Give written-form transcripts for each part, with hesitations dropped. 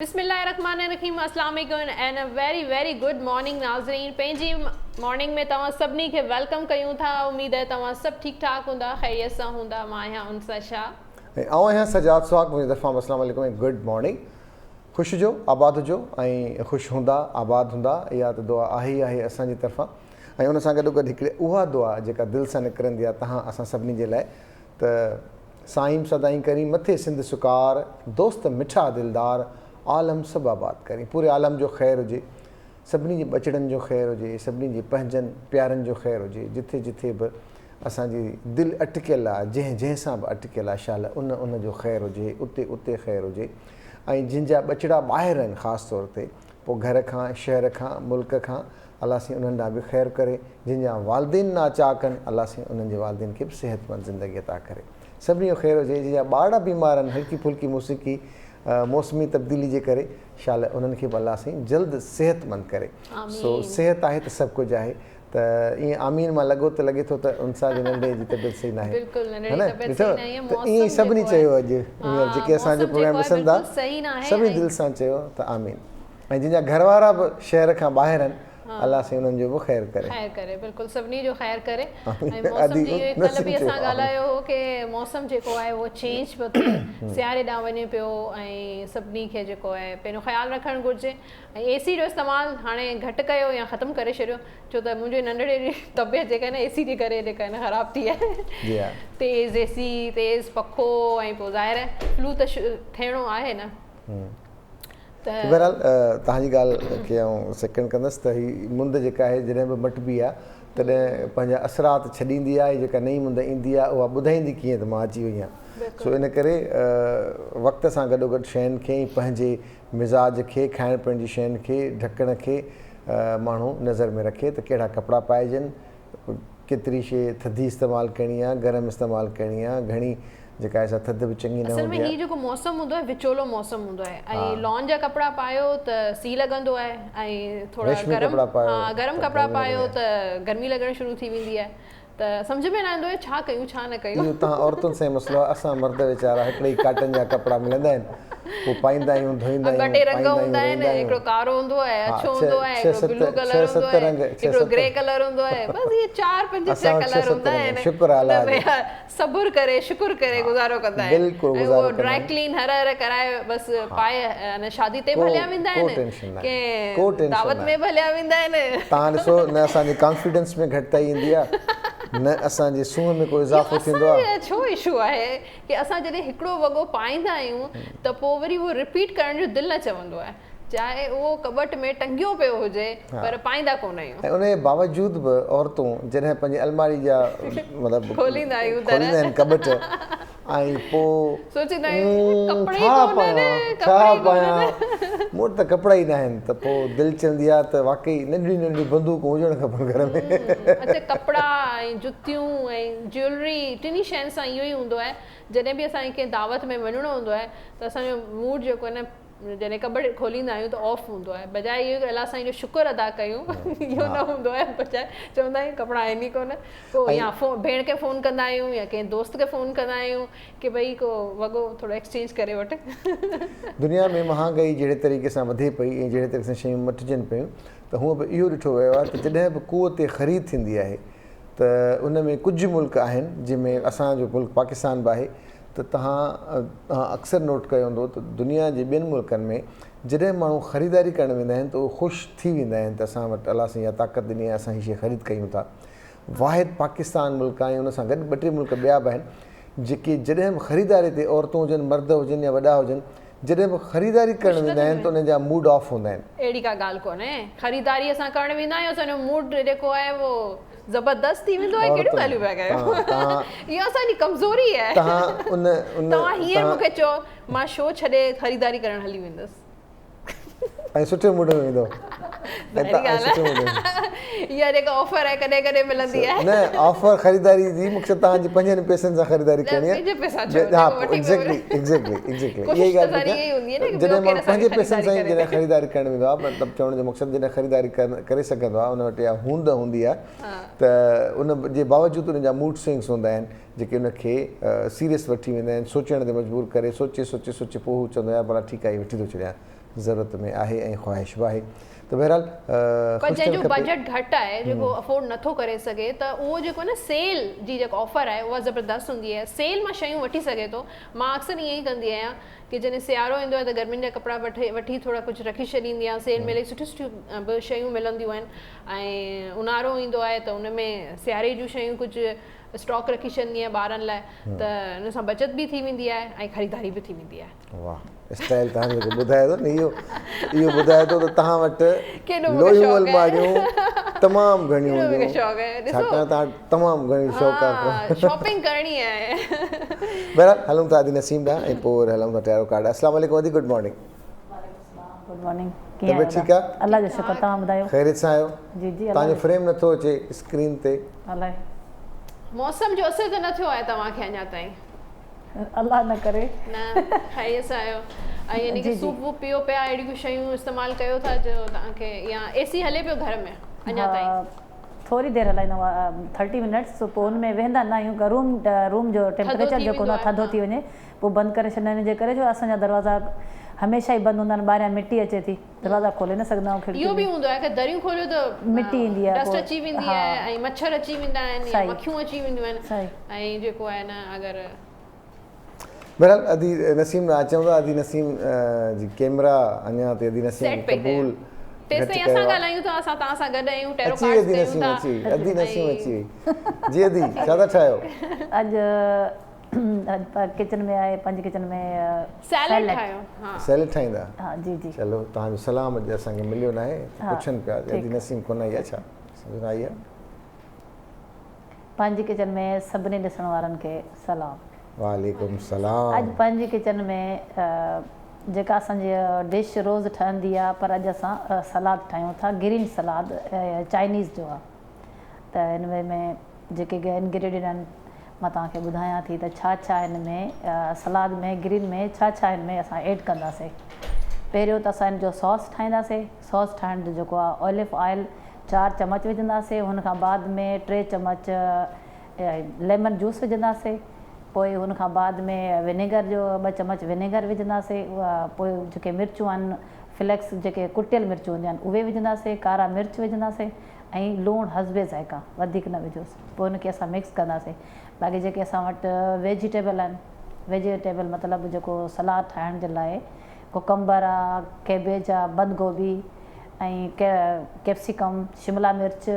बिस्मिल्लाहिर्रहमानिर्रहीम अस्सलाम वालेकुम and a very good morning नाज़रीन। पंहिंजी मॉर्निंग में तव्हां सभिनी खे वेलकम कयूं था। उम्मीद है तव्हां सभु ठीकु ठाक हूंदा, ख़ैरियत सां हूंदा। मां आहियां उनसा शाह ऐं आउं आहियां सजाद सुहाग। मुंहिंजी तरफ़ां अस्सलाम वालेकुम ऐं गुड मॉर्निंग। ख़ुशि हुजो, आबाद हुजो ऐं ख़ुशि हूंदा, आबाद हूंदा, इहा त दुआ आहे ई आहे असांजी तरफ़ां। ऐं उन सां गॾो गॾु हिकिड़ी उहा दुआ जेका दिलि सां निकिरंदी आहे तव्हां असां सभिनी जे लाइ त साईं सदाईं करी मथे सिंध सुकार दोस्त मिठा दिलदार आलम सभु आबाद करी। पूरे आलम जो ख़ैरु हुजे, सभिनी जे बचड़नि जो ख़ैरु हुजे, सभिनी जे पंहिंजनि प्यारनि जो ख़ैरु हुजे। जिथे जिथे बि असांजी दिलि अटकियल आहे, जंहिं सां बि अटकियल आहे शाल उन जो ख़ैरु हुजे, उते ख़ैरु हुजे। ऐं जिन जा बचड़ा ॿाहिरि आहिनि ख़ासि तौर ते, पोइ घर खां, शहर खां, मुल्क खां, अलाह साईं उन्हनि ॾांहुं बि ख़ैरु करे। जिन जा वालदेन नाचा कनि, अलाह साईं उन्हनि जे वालदेन खे बि सिहतमंद ज़िंदगी अता करे। सभिनी जो ख़ैरु हुजे। जिन जा ॿार बीमार आहिनि, हल्की फुल्की मौसीक़ी मौसमी तब्दीली जे करे शाल उन्हनि खे बि अलाह साईं जल्द सिहतमंद करे। सो सिहत आहे त सभु कुझु आहे। त ईअं आमीन मां लॻो त लॻे थो त उनसा जे नंढे जी तबियत सही न आहे, है न? ॾिठो त ईअं सभिनी चयो अॼु, जेके असांजो प्रोग्राम ॾिसनि था सभिनी दिलि सां चयो त आमीन। ऐं जिन जा घर वारा बि शहर खां ॿाहिरि आहिनि, अलाह साईं उन्हनि जो बि ख़ैरु करे। बिल्कुलु सभिनी जो ख़ैरु करे। ऐं मौसम जी कल्ह बि असां ॻाल्हायो हो कि मौसम जेको आहे उहो चेंज पियो थिए, सियारे ॾांहुं वञे पियो ऐं सभिनी खे जेको आहे पंहिंजो ख़्यालु रखणु घुरिजे। ऐं एसी जो इस्तेमालु हाणे घटि कयो या ख़तमु करे छॾियो, छो त मुंहिंजे नंढड़े तबियत जेका आहे न एसी जे करे जेका आहे न ख़राबु थी आहे। तेज़ एसी, तेज़ पखो ऐं पोइ ज़ाहिर फ्लू त थियणो आहे न। बहरहाल तव्हांजी ॻाल्हि खे आउं सेकेंड कंदुसि त हीअ मुंद जेका आहे जॾहिं बि मटिबी आहे तॾहिं पंहिंजा असरात छॾींदी आहे। जेका नई मुंद ईंदी आहे उहा ॿुधाईंदी कीअं त मां अची वई आहियां। सो इन करे वक़्त सां गॾोगॾु शयुनि खे, पंहिंजे मिज़ाज खे, खाइण पीअण जी शयुनि खे, ढकण खे माण्हू नज़र में रखे त कहिड़ा कपिड़ा पाइजनि, केतिरी शइ थधी इस्तेमालु करणी आहे, गरम इस्तेमालु करणी आहे, घणी जेका आहे थधि बि चङी न हूंदी आहे। हीउ जेको मौसम हूंदो आहे विचोलो मौसम हूंदो आहे ऐं लॉन जा कपिड़ा पायो त सी लॻंदो आहे ऐं थोरा गरम कपिड़ा पायो त गर्मी लॻणु शुरू थी वेंदी आहे। त सम्झ में न ईंदो आहे छा कयूं छा न कयूं। इहो तव्हां औरतुनि सां मसइलो आहे। असां मर्द वीचारा हिकिड़े ई काटन जा कपिड़ा मिलंदा आहिनि, पोइ पाईंदा आहियूं, धोईंदा आहियूं, ॿ टे रंग हूंदा आहिनि, हिकिड़ो कारो हूंदो आहे, अछो हूंदो आहे, हिकिड़ो ब्लू कलर हूंदो आहे, हिकिड़ो ग्रे कलर हूंदो आहे। बसि इहे 4-5-6 कलर हूंदा आहिनि। शुक्र अल्लाह, सब्र करे शुक्र करे गुज़ारो कंदा आहिनि। ऐं उहो ड्राई क्लीन हर कराए बसि पाए शादी ते भलिया वेंदा आहिनि, के दावत में भलिया वेंदा आहिनि। तव्हां ॾिसो न असांजी कॉन्फिडेंस में घटिताई ईंदी आहे, न असांजे सूंहं में कोई इज़ाफ़ो थींदो आहे। छो इशू आहे कि असां जॾहिं हिकिड़ो वॻो पाईंदा आहियूं त पोइ वरी उहो रिपीट करण जो दिलि न चवंदो आहे, चाहे उहो कबट में टंगियो पियो हुजे पर पाईंदा कोन आहियूं। ऐं उनजे बावजूदि बि औरतूं जॾहिं पंहिंजी अलमारी जा मतिलबु खोलींदा आहिनि कबट ऐं पोइ सोचींदा आहियूं छा पायां, मूं वटि त कपिड़ा ई न आहिनि। त पोइ दिलि चवंदी आहे त वाक़ई नंढियूं नंढियूं बंदूकूं हुजणु खपनि घर में। अच्छा, कपिड़ा ऐं जुतियूं ऐं ज्वेलरी टिनी शयुनि सां इहो ई हूंदो आहे। जॾहिं बि असांखे कंहिं दावत में वञिणो हूंदो आहे त असांजो मूड जेको आहे न, जॾहिं कबट खोलींदा आहियूं त ऑफ हूंदो आहे। बजाए इहो अलाह साईं जो शुक्र अदा कयूं, इहो न हूंदो आहे। बजाए चवंदा आहियूं कपिड़ा आहिनि ई कोन। पोइ या भेण खे फ़ोन कंदा आहियूं या कंहिं दोस्त खे फ़ोन कंदा आहियूं कि भई को वॻो थोरो एक्सचेंज करे वठि। दुनिया में महांगाई जहिड़े तरीक़े सां वधे पई ऐं जहिड़े तरीक़े सां शयूं मटिजनि पियूं त हूअं बि इहो ॾिठो वियो आहे त जॾहिं बि कुवत ख़रीद थींदी आहे त उन में कुझु मुल्क आहिनि जंहिंमें असांजो मुल्क पाकिस्तान बि आहे, त तव्हां अक्सर नोट कयो हूंदो त दुनिया जे ॿियनि मुल्कनि में जॾहिं माण्हू ख़रीदारी करणु वेंदा आहिनि त उहे ख़ुशि थी वेंदा आहिनि त असां वटि अलाह साईं इहा ताक़त ॾिनी आहे, असां हीअ शइ ख़रीद कयूं था। वाहिद पाकिस्तान मुल्क आहे, उन सां गॾु 2-3 मुल्क ॿिया बि आहिनि जेके जॾहिं बि ख़रीदारी ते औरतूं हुजनि, मर्द हुजनि या वॾा हुजनि, जॾहिं बि ख़रीदारी करणु वेंदा आहिनि त उन जा मूड ऑफ हूंदा आहिनि। अहिड़ी का ॻाल्हि कोन्हे, ख़रीदारी असां करणु वेंदा आहियूं, असांजो मूड जेको आहे उहो ज़बरदस्त थी वेंदो आहे। कहिड़ियूं ॻाल्हियूं पिया कयो, इहा असांजी कमज़ोरी आहे। तव्हां हीअं मूंखे चओ मां शो छॾे ख़रीदारी करणु हली वेंदसि ऐं सुठे मूड में वेंदो। इहा जेका ऑफर आहे कॾहिं कॾहिं मिलंदी आहे न, ऑफर ख़रीदारी जी मूंखे तव्हांजी 5 पैसनि सां ख़रीदारी करणी आहे। हा, एग्ज़ैक्टली इहा ई ॻाल्हि। जॾहिं मां 5 पैसनि सां ई जॾहिं ख़रीदारी करणु वेंदो आहे, मतिलबु चवण जो मक़सदु जॾहिं ख़रीदारी करे सघंदो आहे, उन वटि इहा हूंदी आहे त उन जे बावजूदि उन जा मूड स्विंग्स हूंदा आहिनि जेके उनखे सीरियस वठी वेंदा आहिनि, सोचण ते मजबूर करे, सोचे पोइ हू चवंदो आहे भला ठीकु आहे वठी थो छॾियां, ज़रूरत में आहे ऐं ख़्वाहिश बि आहे। त बहरहाल पर जंहिंजो बजट घटि आहे जेको अफोर्ड नथो करे सघे त उहो जेको न सेल जी जेको ऑफर आहे उहा ज़बरदस्त हूंदी आहे। सेल मां शयूं वठी सघे थो। मां अक्सर ईअं ई कंदी आहियां कि जॾहिं सियारो ईंदो आहे त गर्मियुनि जा कपिड़ा वठी थोरा कुझु रखी छॾींदी आहियां। सेल में इलाही सुठियूं सुठियूं बि शयूं मिलंदियूं आहिनि ऐं ऊन्हारो ईंदो आहे त उन में सियारे जूं शयूं कुझु स्टॉक रखी छॾंदी आहियां ॿारनि लाइ त हुन सां बचत बि थी वेंदी आहे ऐं ख़रीदारी बि थी वेंदी आहे। वाह, स्टाइल तव्हां जेको ॿुधाए थो न इहो ॿुधाए थो त तव्हां वटि लोयूं अलमारियूं तमामु घणियूं हूंदियूं, छाकाणि तव्हां तमामु घणी शौक़ु शॉपिंग करणी आहे। बहरहाल हलूं था आदि नसीम ॾांहुं ऐं पोइ हलूं था टैरो कार्ड। अस्सलाम वालेकुम आदि, गुड मॉर्निंग। Good morning. तबियत ठीकु आहे? अल्लाह जो शुक्र, तव्हां ॿुधायो? ख़ैरियत सां आहियो? जी जी। तव्हांजो फ्रेम नथो अचे स्क्रीन ते। अलाए मौसम जो असर त न थियो आहे तव्हांखे अञा ताईं? अल्लाह न करे। न ख़ैरियत सां आहियो ऐं यानी कि सूप वूप पियो पिया, अहिड़ियूं शयूं इस्तेमालु कयो था जो तव्हांखे, या एसी हले पियो घर में अञा ताईं? थोरी देरि हलाईंदा हुआ 30 मिनट्स, पोइ हुन में वेंदा न आहियूं। रूम जो टेम्परेचर जेको न थधो थी वञे पोइ बंदि करे छॾंदा आहिनि। जे करे जो असांजा दरवाज़ा हमेशह ई बंदि हूंदा आहिनि, ॿाहिरां मिटी अचे थी, दरवाज़ा खोले न सघंदा आहियूं। इहो बि हूंदो आहे कि दरियूं खोलियो त मिटी ईंदी आहे, डस्ट अची वेंदी आहे ऐं मच्छर अची वेंदा आहिनि या मक्खियूं अची वेंदियूं आहिनि ऐं जेको आहे न अगरि बहरहाल अदी नसीम अचूं था। अदी नसीम जी कैमरा अञा ते अदी नसीम क़बूल तेसिताईं असां ॻाल्हायूं था, असां तव्हां सां गॾु आहियूं, टैरो अची कार्ड्स अदी कयूं नसीम था। अदी नसीम अची वई। जी अदी छा था ठाहियो? अॼु किचन में आहे, पंज किचन में सैलेड ठाहियो। हां, सैलेड ठाहींदा? हाँ जी जी। चलो, तव्हांजो सलाम अॼु असांखे मिलियो न आहे, पुछनि पिया अदी नसीम कोन आई आहे छा? सम्झ आई आहे? पंहिंजी किचन में सभिनी ॾिसण वारनि खे सलाम। वालेकुम सलाम। अॼु पंहिंजी किचन में जेका असांजी डिश रोज़ ठहंदी आहे, पर अॼु असां सलाद ठाहियूं था, ग्रीन सलाद चाइनीज़ जो आहे। त हिन में जेके इंग्रेडिएंट आहिनि मां तव्हांखे ॿुधायां थी त छा छा हिन में सलाद में ग्रीन में छा छा हिन में असां ऐड कंदासीं। पहिरियों त असां हिन जो सॉस ठाहींदासीं। सॉस ठाहिण जो जेको आहे ऑलिव ऑयल 4 चम्मच विझंदासीं। हुन खां बाद में 3 चम्मच लेमन जूस विझंदासीं। पोइ हुन खां बाद में विनेगर जो 2 चम्मच विनेगर विझंदासीं। पोइ जेके मिर्चूं आहिनि फ्लेक्स, जेके कुटियल मिर्चूं हूंदियूं आहिनि उहे विझंदासीं। कारा मिर्च विझंदासीं ऐं लूणु हस्बे ज़ाइक़ा, वधीक न विझोसि। पोइ हुनखे असां मिक्स कंदासीं। बाक़ी जेके असां वटि वेजिटेबल आहिनि, वेजिटेबल मतिलबु जेको सलाद ठाहिण जे लाइ कुकम्बर आहे, कैबेज आहे, बंद गोभी ऐं कैप्सिकम, शिमला मिर्च,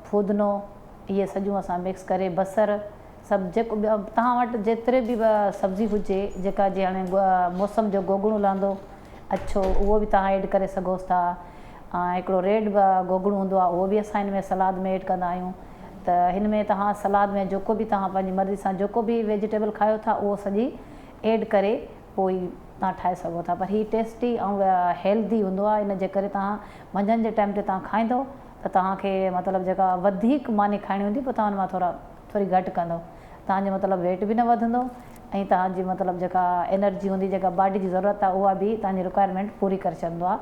फूदनो, इहे सॼियूं असां मिक्स करे, बसर, सभु जेको तव्हां वटि जेतिरे बि सब्ज़ी हुजे, जेका जीअं हाणे मौसम जो गोगड़ू लहंदो अछो, उहो बि तव्हां ऐड करे सघोसि था। हिकिड़ो रेड गोगड़ू हूंदो आहे, उहो बि असां हिन में सलाद में ऐड कंदा आहियूं। त हिन में तव्हां सलाद में जेको बि तव्हां पंहिंजी मर्ज़ी सां जेको बि वेजिटेबल खायो था उहो सॼी ऐड करे पोइ तव्हां ठाहे सघो था। पर हीअ टेस्टी ऐं हेल्दी हूंदो आहे। इन जे करे तव्हां मंझंदि जे टाइम ते तव्हां खाईंदो त तव्हांखे मतिलबु जेका वधीक मानी खाइणी हूंदी पोइ तव्हां हुन मां थोरी घटि कंदो। तव्हांजो मतिलबु वेट बि न वधंदो ऐं तव्हांजी मतिलबु जेका एनर्जी हूंदी, जेका बॉडी जी ज़रूरत आहे, उहा बि तव्हांजी रिक्वायरमेंट पूरी करे छॾींदो आहे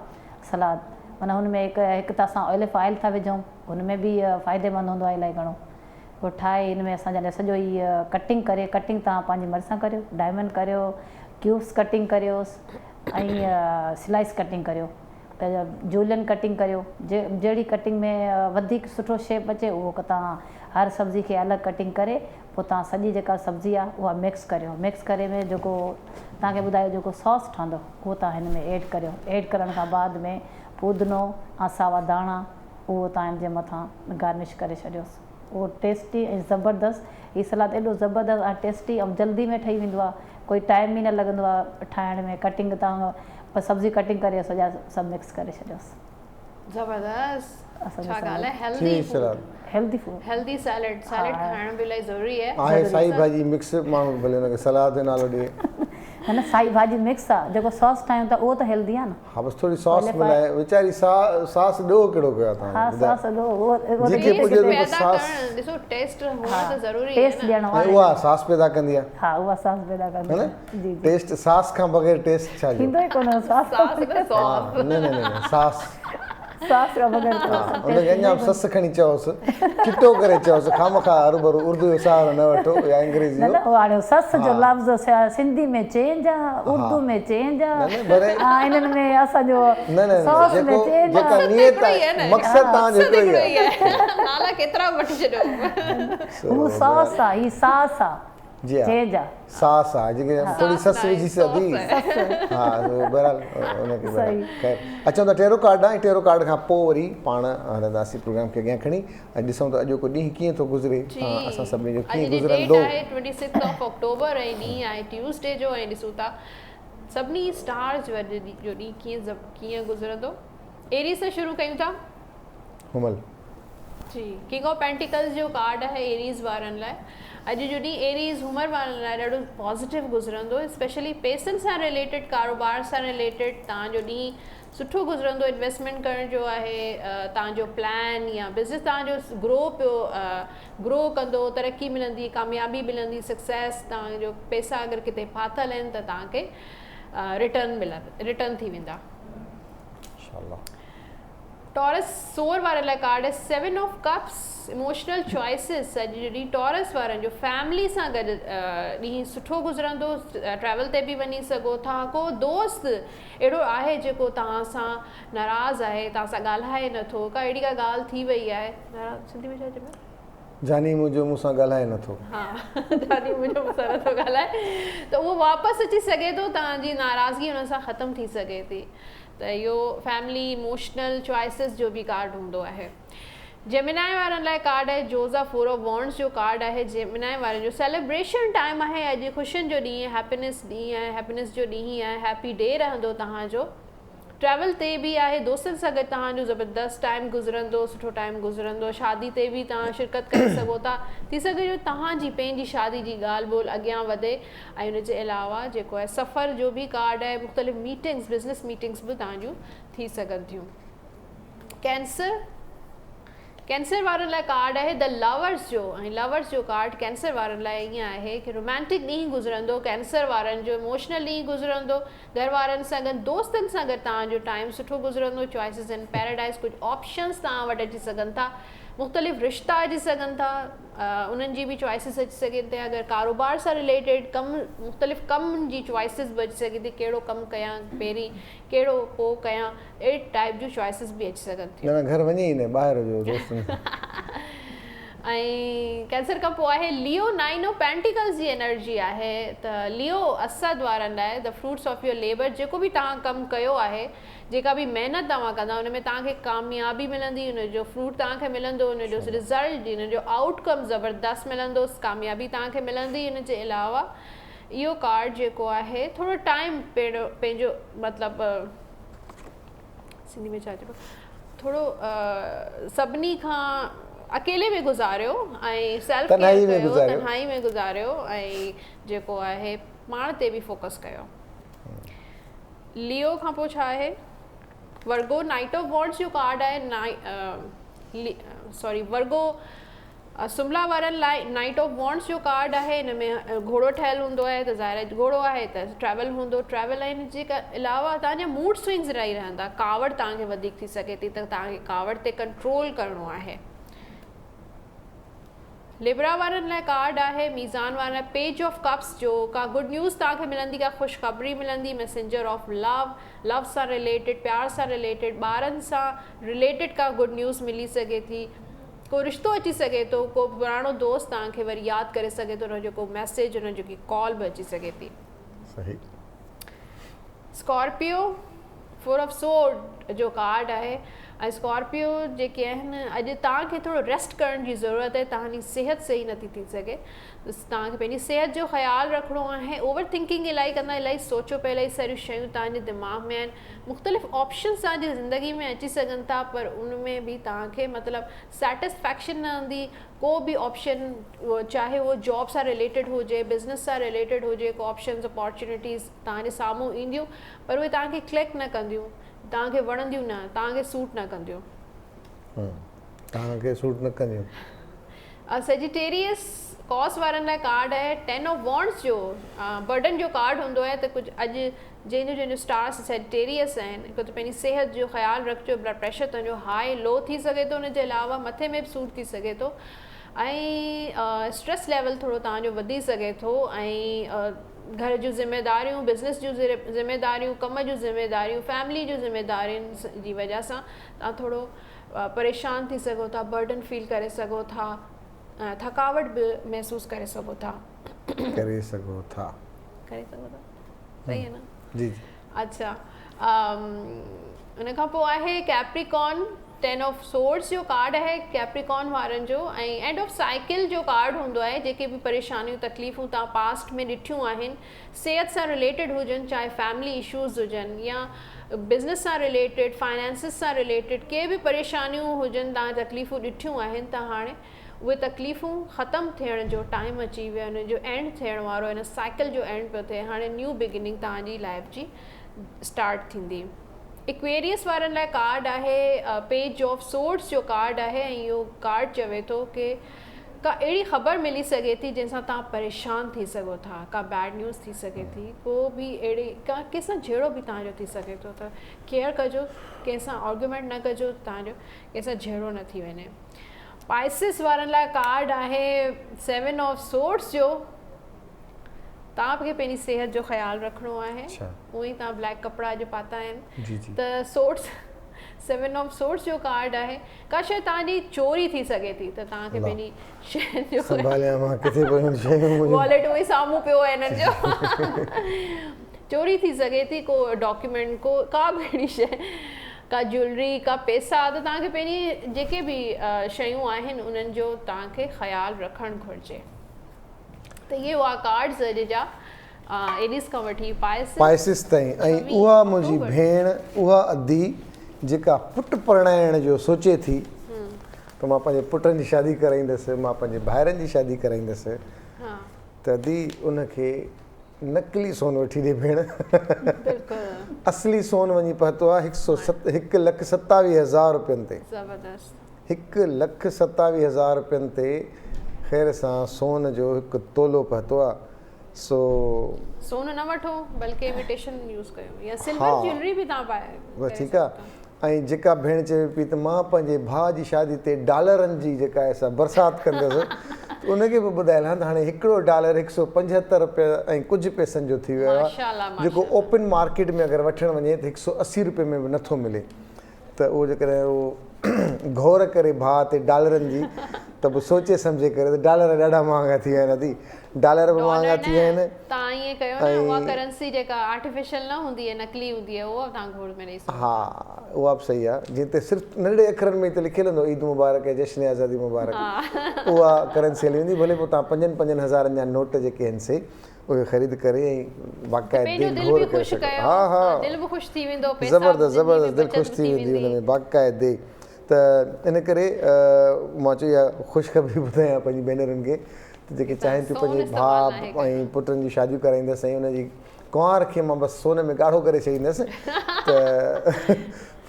सलाद। माना हुन में हिकु त असां ऑलिव ऑयल था विझूं, हुन में बि फ़ाइदेमंद हूंदो आहे इलाही घणो। पोइ ठाहे हिन में असां जॾहिं सॼो ई कटिंग करे, कटिंग तव्हां पंहिंजी मर्ज़ी सां करियो, डायमंड करियो, क्यूब्स कटिंग करियोसि ऐं स्लाइस कटिंग करियो, त जूलियन कटिंग करियो। जहिड़ी कटिंग में वधीक सुठो शेप अचे उहो तव्हां हर सब्ज़ी खे अलॻि कटिंग करे पोइ तव्हां सॼी जेका सब्ज़ी आहे उहा मिक्स करियो। मिक्स करे में जेको तव्हांखे ॿुधायो जेको सॉस ठहंदो उहो तव्हां हिन में ऐड करियो। ऐड करण खां बाद में पुदनो ऐं सावा धाणा उहो तव्हां हिन जे मथां गार्निश करे छॾियोसि। उहो टेस्टी ऐं ज़बरदस्त। हीअ सलाद एॾो ज़बरदस्त ऐं टेस्टी ऐं जल्दी में ठही वेंदो आहे, कोई टाइम ई न लॻंदो आहे ठाहिण में। कटिंग तव्हां सब्ज़ी कटिंग करे सॼा सभु मिक्स करे छॾियोसि। ज़बरदस्त। छा ॻाल्हि आहे, हेल्दी फूड, हेल्दी सैलेड खाइण बि इलाही ज़रूरी आहे। साई भाॼी मिक्स माण्हू भले हुनखे सलाद जो नालो ॾिए, न साई भाॼी मिक्स आहे। जेको सॉस ठाहियूं था उहो त हेल्दी आहे न। हा, बसि थोरी सॉस मिलाए वीचारी सास ॾियो कहिड़ो कयो तव्हां? हा, सॉस ॾियो, उहो जेके पुॼे थो सास ॾिसो टेस्ट हुअण त ज़रूरी आहे, टेस्ट ॾियणो आहे। उहा सास पैदा कंदी आहे। हा, उहा सास पैदा कंदी आहे। जी जी। टेस्ट सास खां बग़ैर टेस्ट छा थींदो ई कोन सास। न न न सास सास खां बग़ैर हुनखे अञा ससु खणी चयोसि चिटो करे चयोसि खामखा हरूभरू उर्दू जो सहारो न वठो या अंग्रेज़ी जो हाणे ससु जो लफ़्ज़ सिंधी में चेंज आहे उर्दू में चेंज आहे इन्हनि में असांजो सॉस में चेंज जेका नियत आहे मक़सदु तव्हांजो हिकिड़ो ई आहे नाला केतिरा वठी छॾियो हू सॉस आहे ही सास आहे जी हा चेंज आहे सास आहे जेके थोरी ससु विझी सघी हा बहरहाल हुनखे ख़ैर अचूं था टेरो कार्ड आहे टेरो कार्ड खां पोइ वरी पाण हलंदासीं प्रोग्राम खे अॻियां खणी ऐं ॾिसूं था अॼोको ॾींहुं कीअं थो गुज़रे असां सभिनी जो कीअं गुज़रंदो 26 अक्टूबर ऐं ॾींहुं आहे ट्यूसडे जो ऐं ॾिसूं था सभिनी स्टार्स जो ॾींहुं कीअं गुज़रंदो एरीज़ सां शुरू कयूं था हुमल जी किंग ऑफ पेंटिकल्स जो कार्ड आहे एरीज़ वारनि लाइ अॼु जो ॾींहुं एरीज़ हुमर वारनि लाइ ॾाढो पॉज़िटिव गुज़रंदो स्पेशली पैसनि सां रिलेटेड कारोबार सां रिलेटेड तव्हांजो ॾींहुं सुठो गुज़रंदो इन्वेस्टमेंट करण जो आहे तव्हांजो प्लान या बिज़नेस तव्हांजो ग्रो कंदो तरक़ी मिलंदी कामयाबी मिलंदी सक्सेस तव्हांजो पैसा अगरि किथे फाथल आहिनि त तव्हांखे रिटर्न थी वेंदा टॉरस सोर वारनि लाइ कार्ड आहे 7 ऑफ कप्स इमोशनल चॉइसिस अॼु जो ॾींहुं टॉरस वारनि जो फैमिली सां गॾु ॾींहुं सुठो गुज़रंदो ट्रैवल ते बि वञी सघो था को दोस्त अहिड़ो आहे जेको तव्हां सां नाराज़ आहे तव्हां सां ॻाल्हाए नथो का अहिड़ी का ॻाल्हि थी वई आहे सिंधी में छा चइबो जानी मुंहिंजो मूंसां ॻाल्हाए नथो हा जानी मुंहिंजो मूंसां नथो ॻाल्हाए त उहो वापसि अची सघे थो तव्हांजी नाराज़गी हुन सां ख़तमु थी सघे थी त इहो फैमिली इमोशनल चॉइसिस जो बि कार्ड हूंदो आहे जेमिनाई वारनि लाइ कार्ड आहे जोज़ा 4 ऑफ वॉन्ड्स जो कार्ड आहे जेमिनाई वारनि जो सेलिब्रेशन टाइम आहे अॼु ख़ुशियुनि जो ॾींहुं हैप्पीनेस ॾींहुं आहे हैप्पीनेस जो ॾींहुं आहे हैप्पी डे रहंदो तव्हांजो ट्रैवल ते बि आहे दोस्तनि सां गॾु तव्हांजो ज़बरदस्त टाइम गुज़रंदो सुठो टाइम गुज़रंदो शादी ते बि तव्हां शिरकत करे सघो था थी सघे जो तव्हांजी पंहिंजी शादी जी ॻाल्हि ॿोल अॻियां वधे ऐं हुनजे अलावा जेको आहे सफ़र जो बि कार्ड आहे मुख़्तलिफ़ मीटिंग्स बिज़नेस मीटिंग्स बि तव्हांजूं थी सघनि थियूं कैंसर वारनि लाइ कार्ड आहे द लवर्स जो ऐं लवर्स जो कार्ड कैंसर वारनि लाइ ईअं आहे कि रोमांटिक ॾींहुं गुज़रंदो कैंसर वारनि जो इमोशनल ॾींहुं गुज़रंदो घर वारनि सां गॾु दोस्तनि सां गॾु तव्हांजो टाइम सुठो गुज़रंदो चॉइसिस इन पैराडाइज़ कुझु ऑप्शन्स तव्हां वटि अची सघनि था मुख़्तलिफ़ रिश्ता अची सघनि था उन्हनि जी बि चॉइसिस अची सघनि था अगरि कारोबार सां रिलेटेड मुख़्तलिफ़ कमनि जी चॉइसिस बि अची सघे थी कहिड़ो कमु कयां पहिरीं कहिड़ो पोइ कयां अहिड़े टाइप जूं चॉइसिस बि अची सघनि थियूं घर वञे ई न ॿाहिरि जो दोस्तनि ऐं कैंसर खां पोइ आहे लियो 9 ऑफ पेंटिकल्स जी एनर्जी आहे त लियो असद वारनि लाइ the fruits of your labour जेको बि तव्हां कमु कयो आहे जेका बि महिनत तव्हां कंदा हुन में तव्हांखे कामयाबी मिलंदी हुनजो फ्रूट तव्हांखे मिलंदो हुनजो रिज़ल्ट हुनजो आउटकम ज़बरदस्त मिलंदो कामयाबी तव्हांखे मिलंदी हिनजे अलावा इहो कार्ड जेको आहे थोरो टाइम पंहिंजो मतिलबु सिंधी में छा चइबो थोरो सभिनी खां अकेले में गुज़ारियो ऐं सेल्फ केयर कयो तन्हाई में गुज़ारियो ऐं जेको आहे पाण ते बि फोकस कयो लियो खां पोइ छा आहे वर्गो नाइट ऑफ वॉन्ड्स जो कार्ड आहे वर्गो सुमला वारनि लाइ नाइट ऑफ वॉन्ड्स जो कार्ड आहे हिन में घोड़ो ठहियलु हूंदो आहे त ज़ाहिर घोड़ो आहे त ट्रैवल हूंदो ट्रैवल ऐं हिन जे अलावा तव्हांजा मूड स्विंग्स रही रहंदा कावड़ तव्हांखे वधीक थी सघे थी त तव्हांखे कावड़ ते कंट्रोल करिणो आहे लिब्रा वारनि लाइ कार्ड आहे मीज़ान वारनि लाइ पेज ऑफ कप्स जो का गुड न्यूज़ तव्हांखे मिलंदी का ख़ुशख़बरी मिलंदी मैसेंजर ऑफ लव सां रिलेटेड प्यार सां रिलेटेड ॿारनि सां रिलेटेड का गुड न्यूज़ मिली सघे थी को रिश्तो अची सघे थो को पुराणो दोस्त तव्हांखे वरी यादि करे सघे थो हुनजो को मैसेज हुनजो की कॉल बि अची सघे थी सही स्कॉर्पियो 4 ऑफ सोर्ड जो कार्ड आहे ऐं स्कॉर्पियो जेके आहिनि अॼु तव्हांखे थोरो रेस्ट करण जी ज़रूरत आहे तव्हांजी सिहत सही नथी थी सघे तव्हांखे पंहिंजी सिहत जो ख़्यालु रखिणो आहे ओवर थिंकिंग इलाही कंदा इलाही सोचो पिया इलाही सारियूं शयूं तव्हांजे दिमाग़ में आहिनि मुख़्तलिफ़ ऑप्शन्स तव्हांजी ज़िंदगी में अची सघनि था पर उन में बि तव्हांखे मतिलबु सैटिस्फैक्शन न हूंदी को बि ऑप्शन चाहे उहो जॉब सां रिलेटेड हुजे बिज़नेस सां रिलेटेड हुजे को ऑप्शन्स अपॉर्चुनिटीज़ तव्हांजे साम्हूं ईंदियूं पर उहे तव्हांखे क्लिक न कंदियूं तव्हांखे वणंदियूं न तव्हांखे सूट न कंदियूं तव्हांखे सूट न कंदियूं सेजिटेरियस कॉस वारनि लाइ कार्ड आहे 10 ऑफ वॉन्ड्स जो बर्डन जो कार्ड हूंदो आहे त कुझु अॼु जंहिंजो स्टार्स सेजिटेरियस आहिनि, हिकु त पंहिंजी सिहत जो ख़्यालु रखिजो, ब्लड प्रेशर तुंहिंजो हाई लो थी सघे थो, हुनजे अलावा मथे में बि सूर थी सघे थो, ऐं स्ट्रेस लेवल थोरो तव्हांजो वधी सघे थो, ऐं घर जूं ज़िमेदारियूं, बिज़नेस जूं ज़िमेदारियूं, कम जूं ज़िमेदारियूं, फैमिली जूं ज़िमेदारियुनि जी वजह सां तव्हां थोरो परेशान थी सघो था, बर्डन फील करे सघो था, थकावट बि महसूसु करे सघो था। सही है ना? जी। अच्छा, उन खां पोइ आहे कैप्रिकॉन, 10 ऑफ सोर्ड्स जो कार्ड आहे कैप्रिकॉन वारनि जो, ऐं एंड ऑफ साइकिल जो कार्ड हूंदो आहे। जेके बि परेशानियूं तकलीफ़ूं तव्हां पास्ट में ॾिठियूं आहिनि, सिहत सां रिलेटेड हुजनि, चाहे फैमिली इशूज़ हुजनि या बिज़नेस सां रिलेटेड, फाइनेंसिस सां रिलेटेड, के बि परेशानियूं हुजनि, तव्हां तकलीफ़ूं ॾिठियूं आहिनि, त हाणे उहे तकलीफ़ूं ख़तमु थियण जो टाइम अची वियो, हुन जो एंड थियण वारो, हिन साइकिल जो एंड पियो थिए। हाणे न्यू बिगिनिंग तव्हांजी लाइफ जी स्टार्ट थींदी। एक्वेरियस वारनि लाइ कार्ड आहे पेज ऑफ सोर्ड्स जो कार्ड आहे, ऐं इहो कार्ड चवे थो कि का अहिड़ी ख़बर मिली सघे थी जंहिंसां तव्हां परेशान थी सघो था, का बैड न्यूज़ थी सघे थी, को बि अहिड़ी का कंहिंसां जहिड़ो बि तव्हांजो थी सघे थो, त केयर कजो, कंहिंसां आर्ग्यूमेंट न कजो, तव्हांजो कंहिंसां जहिड़ो न थी वञे। पाइसिस वारनि लाइ कार्ड आहे 7 ऑफ सोर्ड्स जो। तव्हांखे पंहिंजी सिहत जो ख़्यालु रखिणो आहे, उअं ई तव्हां ब्लैक कपिड़ा अॼु पाता आहिनि, त सोर्ड्स 7 ऑफ सोर्ड्स जो कार्ड आहे। का शइ तव्हांजी चोरी थी सघे थी, त तव्हांखे पंहिंजी शइ जो वॉलेट उहो ई साम्हूं पियो आहे हिननि जो चोरी थी सघे थी, को डॉक्यूमेंट, को का बि अहिड़ी शइ, का ज्वेलरी, का पैसा, त तव्हांखे पंहिंजी जेके बि शयूं आहिनि उन्हनि जो तव्हांखे ख़्यालु रखणु घुरिजे। त इहे हुआ कार्ड्स अॼु जा एरीज़ खां वठी पाइसिस ताईं। ऐं उहा मुंहिंजी भेण, उहा अधी जेका पुटु परिणाइण जो सोचे थी, त मां पंहिंजे पुटनि जी शादी कराईंदसि, मां पंहिंजे भाइरनि जी शादी कराईंदसि, त अधी उनखे नकली सोन वठी ॾे भेण। असली सोन वञी पहुतो आहे 1,27,000 रुपयनि ते। 1,27,000 रुपयनि ते ख़ैर सां सोन जो हिकु तोलो पहुतो आहे। सो सोन न वठो, बल्कि इमिटेशन यूज़ कयो, या सिल्वर ज्वेलरी बि तव्हां पाए। ठीकु आहे। ऐं जेका भेण चवे पई त मां पंहिंजे भाउ जी शादी ते डॉलरनि जी जेका आहे सा बरसाति कंदसि, उनखे बि ॿुधायल आहे त हाणे हिकिड़ो डॉलर 175 रुपया ऐं कुझु पैसनि जो थी वियो आहे, जेको ओपन मार्केट में अगरि वठणु वञे त 180 रुपये में बि नथो मिले। त उहो जेकॾहिं उहो गौर करे भाउ ते डॉलरनि जी, त पोइ सोचे सम्झे करे त डॉलर ॾाढा महांगा थी विया आहिनि, डॉलर बि महांगा थी विया आहिनि। तव्हां ईअं कयो न, उहा करेंसी जेका आर्टिफिशियल न हूंदी आहे, नकली हूंदी आहे, उहा तव्हां घोड़ में ॾेई सघो। हा, उहा बि सही आहे, जिते सिर्फ़ु नंढड़े अखरनि में त लिखियलु हूंदो ईद मुबारक ऐं जश्न आज़ादी मुबारक, उहा करेंसी हली वेंदी। भले पोइ तव्हां 5-5 हज़ारनि जा नोट जेके आहिनि से उहे ख़रीद करे ऐं बाक़ाइदे घोर करे सघो। हा हा, दिलि बि ख़ुशि थी वेंदो, ज़बरदस्त ज़बरदस्त, दिलि ख़ुशि थी वेंदी हुन में बाक़ाइदे। त इन करे मां चयो इहा ख़ुशख़बरी ॿुधायां पंहिंजी भेनरुनि खे, त जेके चाहिनि थियूं पंहिंजे भाउ ऐं पुटनि जी शादियूं कराईंदसि, ऐं हुनजी कुंवार खे मां बसि सोन में ॻाढ़ो करे छॾींदसि। त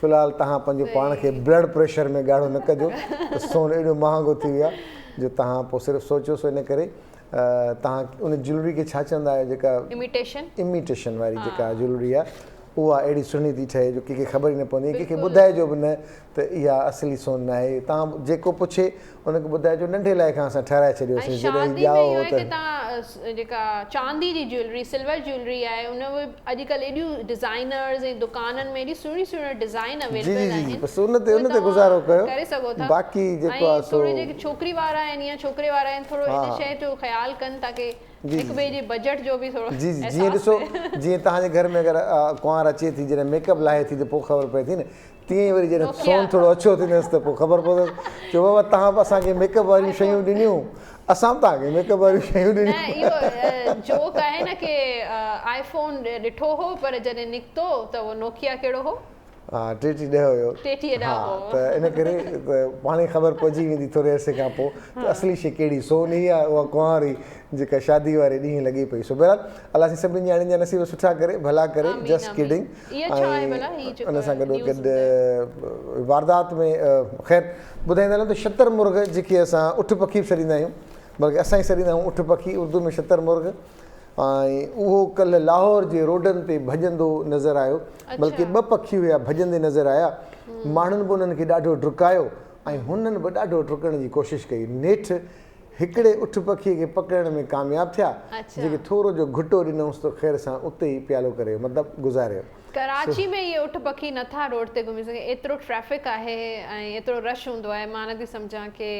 फ़िलहालु तव्हां पंहिंजो पाण खे ब्लड प्रेशर में ॻाढ़ो न कजो, त सोन एॾो महांगो थी वियो आहे जो तव्हां पोइ सिर्फ़ु सोचियोसि। इन करे तव्हां उन ज्वेलरी खे छा चवंदा आहियो, जेका इमिटेशन वारी जेका ज्वेलरी आहे, उहा अहिड़ी सुहिणी थी ठहे जो कंहिंखे ख़बर ई न पवंदी, कंहिंखे ॿुधाइजो बि न त इहा असली सोन न आहे। तव्हां जेको पुछे उनखे ॿुधाइजो नंढे लाइ खां असां ठाराए छॾियोसीं। जेका चांदी जी ज्वेलरी, सिल्वर ज्वेलरी आहे, उन में अॼुकल्ह एॾियूं डिज़ाइनर्स ऐं दुकाननि में एॾी सुहिणी सुहिणी डिज़ाइन अवेलेबल आहिनि, बसि उन ते गुज़ारो कयो, करे सघो था। बाक़ी जेको आहे थोरी जेके छोकिरी वारा आहिनि या छोकिरे वारा आहिनि, थोरो इन शइ जो ख़्यालु कनि ताकी हिक ॿिए जे बजट जो बि थोरो। जी जी, जीअं ॾिसो, जीअं तव्हांजे घर में अगरि कुंवार अचे थी, जॾहिं मेकअप लाहे थी त पोइ ख़बर पए थी न, तीअं ई वरी जॾहिं सोन थोरो अछो थींदसि त पोइ ख़बर पवंदसि, चयो बाबा तव्हां बि असांखे मेकअप वारियूं शयूं ॾिनियूं, असां बि तव्हांखे मेकअप वारियूं शयूं ॾिनियूं। इहो जोक आहे न की आईफोन ॾिठो हो पर जॾहिं निकितो त उहो नोकिया कहिड़ो हो, हा 3310 हुयो, 3310। त इन करे पाणे ख़बर पइजी वेंदी थोरे अरसे खां पोइ त असली शइ कहिड़ी, सोन ई आहे उहा कुंवारी जेका शादी वारे ॾींहुं लॻी पई। सो बहरहाल अलाह साईं सभिनी ॼाणनि जा नसीब सुठा करे, भला करे, जस्ट किडिंग। ऐं उन सां गॾो गॾु वारदात में ख़ैर ॿुधाईंदा आहियूं त शतर मुर्ग जेके असां उठ पखी बि सॾींदा आहियूं, बल्कि असां ई सॾींदा आहियूं उठ पखी, उर्दू में शतर मुर्ग। ऐं उहो कल्ह लाहौर जे रोडनि ते भॼंदो नज़र आयो, बल्कि 2 पखी हुया भॼंदे नज़र आया। माण्हुनि बि उन्हनि खे ॾाढो डुकायो ऐं हुननि बि ॾाढो डुकण जी कोशिशि कई। नेठि हिकिड़े उठ पखीअ खे पकड़ण में कामयाबु थिया, जेके थोरो जो घुटो ॾिनोसि त ख़ैर सां उते ई प्यालो करे मतिलबु गुज़ारियो। कराची में ये उठ पखी नथा रोड ते घुमी सघे, एतिरो ट्रैफिक आहे ऐं एतिरो रश हूंदो आहे, मां नथी सम्झां की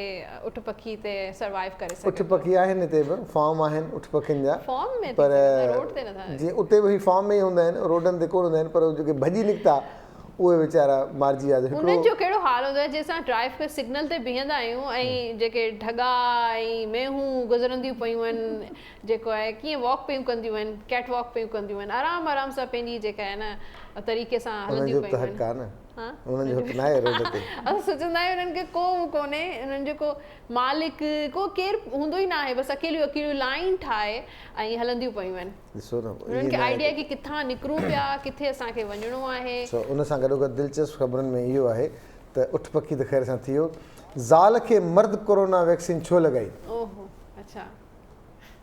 उठ पखी ते सर्वाइव करे सघे। उठ पखी आहिनि हिते बि, फार्म आहिनि उठ पखियुनि जा, फॉर्म में पर रोड ते नथा, जीअं उते बि फार्म में ई हूंदा आहिनि, रोडनि ते कोन हूंदा आहिनि, पर जेके भॼी निकिता उहे वीचारा मारिजी विया। उन्हनि जो कहिड़ो हाल हूंदो आहे जंहिंसां ड्राइव खे सिग्नल ते बीहंदा आहियूं ऐं जेके ढगा ऐं मेहूं गुज़रंदियूं पयूं आहिनि, जेको आहे कीअं वॉक पियूं कंदियूं आहिनि, कैट वॉक पियूं कंदियूं आहिनि, आराम सां पंहिंजी जेका आहे न तरीक़े सां हलंदियूं पयूं आहिनि। उन्हनि जो हक़ न आहे रोड ते। असां सोचंदा आहियूं उन्हनि खे को कोन्हे, उन्हनि जो को मालिक को केरु हूंदो ई न आहे, बसि अकेलियूं लाइन ठाहे ऐं हलंदियूं पयूं आहिनि। ॾिसो न, उन्हनि खे आइडिया की किथां निकिरूं पिया, किथे असांखे वञिणो आहे। उन सां गॾोगॾु दिलचस्प ख़बरुनि में इहो आहे त उठ पखी त ख़ैर सां थी वियो, ज़ाल खे मर्द कोरोना वैक्सीन छो लॻाई? ओहो, अच्छा।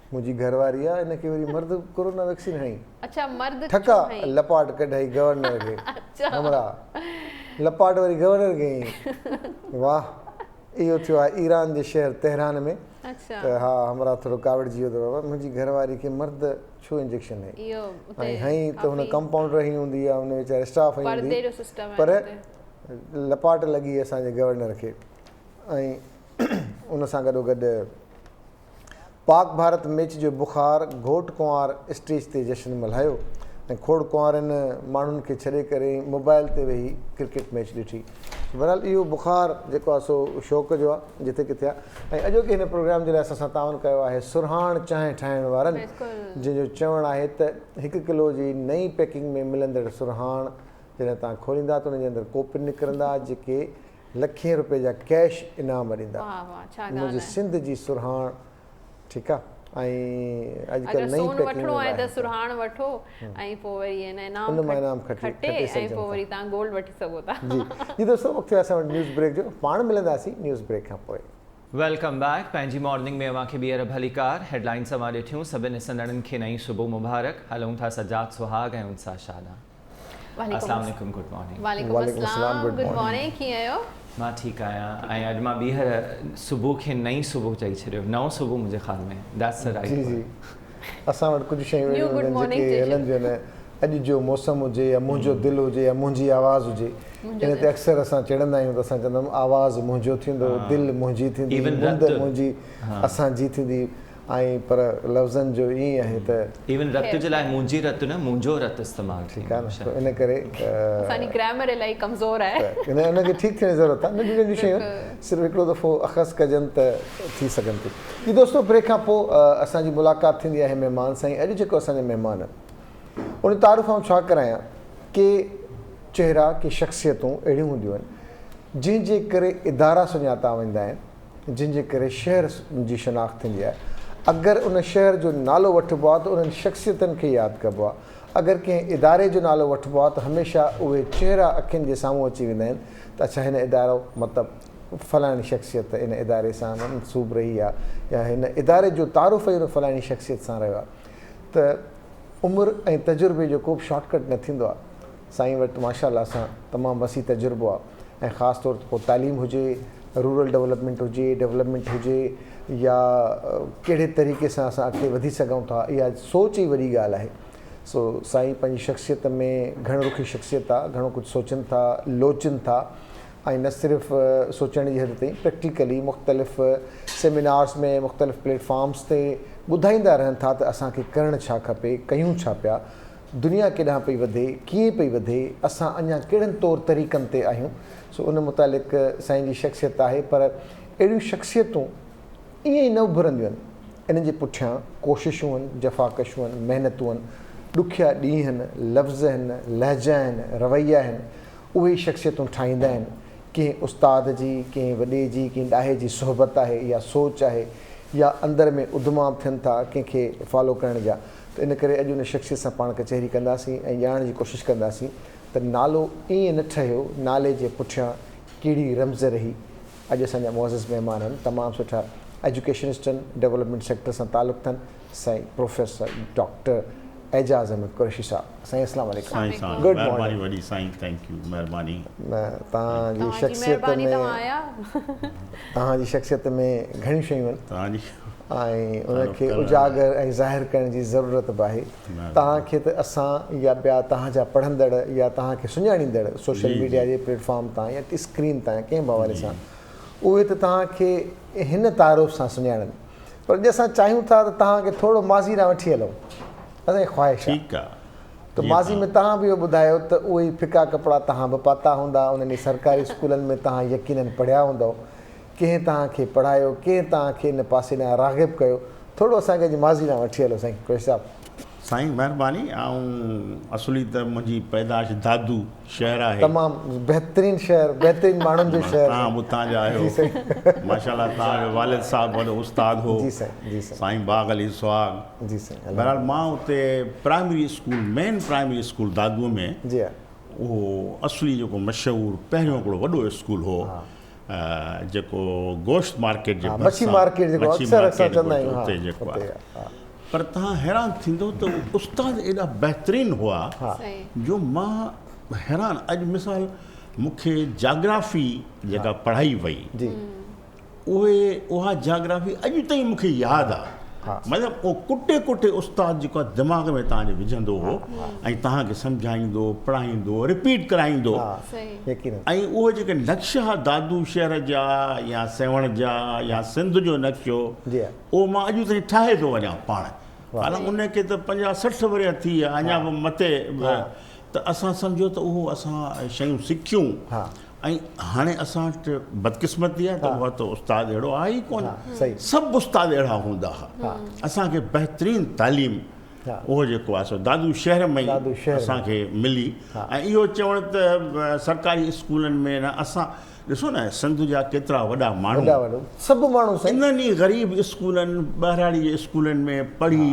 मुंहिंजी घरवारी आहे, हिनखे वरी मर्द कोरोना वैक्सीन हणी। अच्छा, मर्द ठका लपाट कढाई गवर्नर खे, हमरा लपाट वरी गवर्नर खे। वाह, इहो थियो आहे ईरान जे शहर तेहरान में। अच्छा, त हा, हमरा थोरो कावड़जी वियो अथव, मुंहिंजी घरवारी खे मर्द छो इंजेक्शन हई? इहो ऐं हई त हुन कंपाउंडर ही हूंदी आहे, हुन वीचारे स्टाफ हई हूंदी, पर लपाट लॻी असांजे गवर्नर खे। ऐं उन सां गॾोगॾु पाक भारत मैच जो बुखार घोट कुंवार स्टेज ते जश्न मल्हायो ऐं खोड़ कुंवारनि माण्हुनि खे छॾे करे मोबाइल ते वेही क्रिकेट मैच ॾिठी। बहरहाल इहो बुखार जेको आहे सो शौक़ जो आहे जिथे किथे आहे। ऐं अॼोके हिन प्रोग्राम जे लाइ असां तावन कयो आहे सुरहाण चांहि ठाहिण वारनि, जंहिंजो चवणु आहे त 1 किलो जी नई पैकिंग में मिलंदड़ सुरहाण जॾहिं तव्हां खोलींदा त उनजे अंदरि कोप निकिरंदा जेके लखें रुपए जा कैश इनाम ॾींदा। मुंहिंजी सिंध जी सुरहाण, ठीकु आहे। ऐं अॼुकल्ह नई पैकिंग आहे त सुरहाण वठो ऐं पोइ वरी इनाम खटे ऐं पोइ वरी तव्हां गोल्ड वठी सघो था। जी दोस्तों, वक़्तु आहे असां वटि न्यूज़ ब्रेक जो, पाण मिलंदासीं न्यूज़ ब्रेक खां पोइ। Welcome back. पंहिंजी मॉर्निंग में अवांखे ॿीहर भली कार हेडलाइन्स अवां ॾिठियूं। सभिनी ॾिसंदड़नि खे नई सुबुह मुबारक। हलूं था सजाद सुहाग ऐं उनसा शादा। अस्सलाम वालेकुम, गुड मॉर्निंग। वालेकुम अस्सलाम, गुड मॉर्निंग। कीअं आहियो? मां ठीकु आहियां ऐं अॼु मां ॿीहर सुबुह खे नई सुबुह चई छॾियो, नओं सुबुह मुंहिंजे ख़्याल में। That's the right. जी जी, असां वटि कुझु शयूं जेके हलंदियूं आहिनि, अॼु जो मौसम हुजे या मुंहिंजो दिलि हुजे या मुंहिंजी आवाज़ हुजे, इन ते अक्सर असां चढ़ंदा आहियूं त असां चवंदा आहियूं आवाज़ मुंहिंजो थींदो, दिलि मुंहिंजी थींदी, मुंद मुंहिंजी असांजी थींदी। ऐं पर लफ़्ज़नि जो ईअं आहे त इवन रत जे लाइ मुंहिंजी रत न मुंहिंजो रत इस्तेमालु ठीकु आहे न, इन करे असांजी ग्रामर इलाही कमज़ोर आहे, उनखे ठीकु थियण जी ज़रूरत आहे। नंढियूं नंढियूं शयूं सिर्फ़ु हिकिड़ो दफ़ो अख़ज़ कजनि त थी सघनि थियूं। जी दोस्तो, ब्रेक खां पोइ असांजी मुलाक़ात थींदी आहे महिमान सां। अॼु जेको असांजा महिमान उन तारीफ़ आऊं छा करायां के चहिरा के शख़्सियतूं अहिड़ियूं हूंदियूं आहिनि जंहिंजे करे इदारा सुञाता वेंदा आहिनि, जंहिंजे करे शहर जी शनाख़्त थींदी आहे। अगरि उन शहर जो नालो वठिबो आहे त उन्हनि शख़्सियतनि खे यादि कबो आहे। अगरि कंहिं इदारे जो नालो वठिबो आहे त हमेशह उहे चहिरा अखियुनि जे साम्हूं अची वेंदा आहिनि त अच्छा हिन इदारो मतिलबु फलाणी शख़्सियत इन इदारे सां मनसूब रही आहे या हिन इदारे जो तारुफ़ ई उन फलाणी शख़्सियत सां रहियो आहे। त उमिरि ऐं तजुर्बे जो को बि शॉर्टकट न थींदो आहे। साईं वटि माशाअल्लाह सां तमामु वसी तजुर्बो आहे ऐं ख़ासि तौर ते पोइ तालीम हुजे, रूरल डेवलपमेंट हुजे, डेवलपमेंट हुजे या कहिड़े तरीक़े सां असां अॻिते वधी सघूं था, इहा सोच ई वॾी ॻाल्हि आहे। सो साईं पंहिंजी शख़्सियत में घणो रुखी शख़्सियत आहे, घणो कुझु सोचनि था, लोचनि था ऐं न सिर्फ़ु सोचण जी हद ताईं प्रैक्टिकली मुख़्तलिफ़ सेमिनार्स में मुख़्तलिफ़ प्लेटफॉर्म्स ते ॿुधाईंदा रहनि था त असांखे करणु छा खपे, कयूं छा पिया, दुनिया केॾांहुं पई वधे, कीअं पई वधे, असां अञा कहिड़नि तौर तरीक़नि ते आहियूं। सो उन मुतालिक़ साईं जी शख़्सियत आहे। पर अहिड़ियूं शख़्सियतूं ईअं ई न उभरंदियूं आहिनि, इन्हनि जे पुठियां कोशिशूं आहिनि, जफ़ाकशूं आहिनि, महिनतूं आहिनि, ॾुखिया ॾींहं आहिनि, लफ़्ज़ आहिनि, लहजा आहिनि, रवैया आहिनि। उहे ई शख़्सियतूं ठाहींदा आहिनि। कंहिं उस्ताद जी, कंहिं वॾे जी, कंहिं ॾाहे जी सोहबत आहे या सोच आहे या अंदरि में उदमा थियनि था कंहिंखे फॉलो करण जा। त इन करे अॼु उन शख़्सियत सां पाण कचहरी कंदासीं ऐं ॼाणण जी कोशिशि कंदासीं त नालो ईअं न ठहियो, नाले जे पुठियां कहिड़ी रमज़ रही। अॼु असांजा मुअज़्ज़िज़ महिमान आहिनि, तमामु सुठा एजुकेशनिस्ट आहिनि, डेवलपमेंट सेक्टर सां तालुक़ अथनि, साईं प्रोफेसर डॉक्टर एजाज़ अहमद कुरैशी साहब। साईं अस्सलाम वालेकुम। Good morning. वॾी साईं, थैंक यू, महिरबानी। तव्हांजी शख़्सियत में घणियूं शयूं आहिनि तव्हांजी ऐं उनखे उजागर ऐं ज़ाहिर करण जी ज़रूरत बि आहे। तव्हांखे त असां या ॿिया तव्हांजा पढ़ंदड़ या तव्हांखे सुञाणींदड़ सोशल मीडिया जे प्लेटफॉर्म तां या स्क्रीन तां कंहिं बि हवाले सां उहे त तव्हांखे हिन तारुफ़ सां सुञाणनि, पर अॼु असां चाहियूं था त तव्हांखे थोरो माज़ी न वठी हलूं, असांजी ख़्वाहिश आहे। ठीकु आहे। त माज़ी में तव्हां बि इहो ॿुधायो त उहे फिका कपिड़ा तव्हां बि पाता हूंदा, उन्हनि सरकारी स्कूलनि में तव्हां यकीननि पढ़िया हूंदव, कंहिं तव्हांखे पढ़ायो, कंहिं तव्हांखे हिन पासे ॾांहुं राग़िब कयो, थोरो असांखे अॼु माज़ी न वठी हलो साईं कुरैशी साहिबु। साईं महिरबानी। ऐं असुली त मुंहिंजी पैदाश दादू शहर आहे, तमामु बहितरीनु शहर, बहितरीनु माण्हुनि जो शहर। तव्हां उतां जा आहियो माशाल्लाह। तव्हांजो वालिद साहिबु वॾो उस्ताद हो, जी साईं, जी साईं, साईं बाग़ अली सुहाग। जी साईं। बहरहाल मां उते primary school, main primary school दादूअ में, जी हा, उहो असुली जेको मशहूरु पहिरियों हिकिड़ो वॾो स्कूल हो, जेको गोश्त मार्केट जे मच्छी मार्केट जेको अक्सर असां चवंदा आहियूं, उते जेको आहे। पर तव्हां हैरान थींदो त उस्ताद एॾा बहितरीनु हुआ जो मां हैरान। अॼु मिसाल मूंखे जाग्राफ़ी जेका पढ़ाई वई, उहा जाग्राफ़ी अॼु ताईं मूंखे यादि आहे। मतिलबु उहो कुटे कुटे उस्ताद जेको आहे दिमाग़ में तव्हांजे विझंदो हो ऐं तव्हांखे सम्झाईंदो, पढ़ाईंदो, रिपीट कराईंदो। ऐं उहे जेके नक्शा दादू शहर जा या सेवण जा या सिंध जो नक्शो, उहो मां अॼु ताईं ठाहे थो वञा पाण। हालांकि उनखे त 50-60 वरिया थी विया, अञा बि मथे। त असां सम्झो त उहो असां शयूं सिखियूं। ऐं हाणे असां वटि बदकिस्मती आहे त उहा त उस्ताद अहिड़ो आहे ई कोन। सभु उस्ताद अहिड़ा हूंदा हुआ। असांखे बहितरीनु तालीम उहो जेको आहे सो दादू शहर में ई असांखे मिली। ऐं इहो चवणु त सरकारी स्कूलनि में न, असां ॾिसो न सिंध जा केतिरा वॾा माण्हू, सभु माण्हू इन्हनि ई ग़रीब स्कूलनि, ॿाहिराड़ी जे स्कूलनि में पढ़ी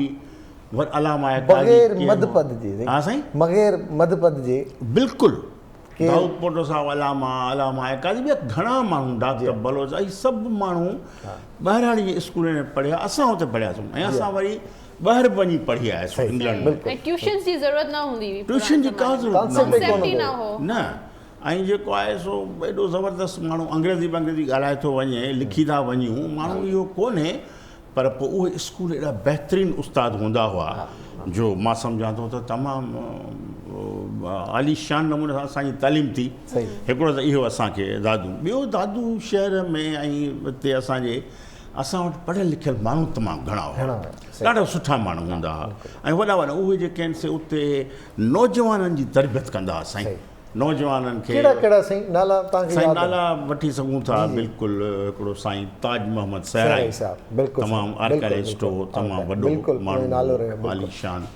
अलामा बग़ैर मदपद जे। हा साईं, बग़ैर मदपद जे। बिल्कुलु। दाऊद पोटो साहब अलामा काज़ी, ॿिया घणा माण्हू, डॉक्टर बलोच, ऐं सभु माण्हू ॿाहिराड़ी जे स्कूलनि में पढ़िया। असां हुते पढ़ियासीं ऐं असां वरी ॿाहिरि वञी पढ़ी आयासीं इंग्लैंड में। ट्यूशन जी ज़रूरत न हूंदी हुई, ट्यूशन जी का ज़रूरत न। ऐं जेको आहे सो एॾो ज़बरदस्त माण्हू अंग्रेज़ी ॻाल्हाए थो वञे, लिखी था वञूं, माण्हू इहो कोन्हे। पर पोइ उहे स्कूल एॾा बहितरीनु उस्ताद हूंदा हुआ जो मां सम्झां थो त तमामु आलीशान नमूने सां असांजी तालीम थी। हिकिड़ो त इहो असांखे दादू, ॿियो दादू शहर में ऐं हिते असां वटि पढ़ियल लिखियल माण्हू तमामु घणा हुआ, ॾाढा सुठा माण्हू हूंदा हुआ। ऐं वॾा वॾा उहे जेके आहिनि से उते नौजवाननि जी तरबियत कंदा हुआ। साईं नौजवाननि खे साईं नाला वठी सघूं था। बिल्कुलु। हिकिड़ो साईं ताज मोहम्मद सहराई, तमामु आर्कियालॉजिस्ट हो, तमामु वॾो माण्हू आलीशान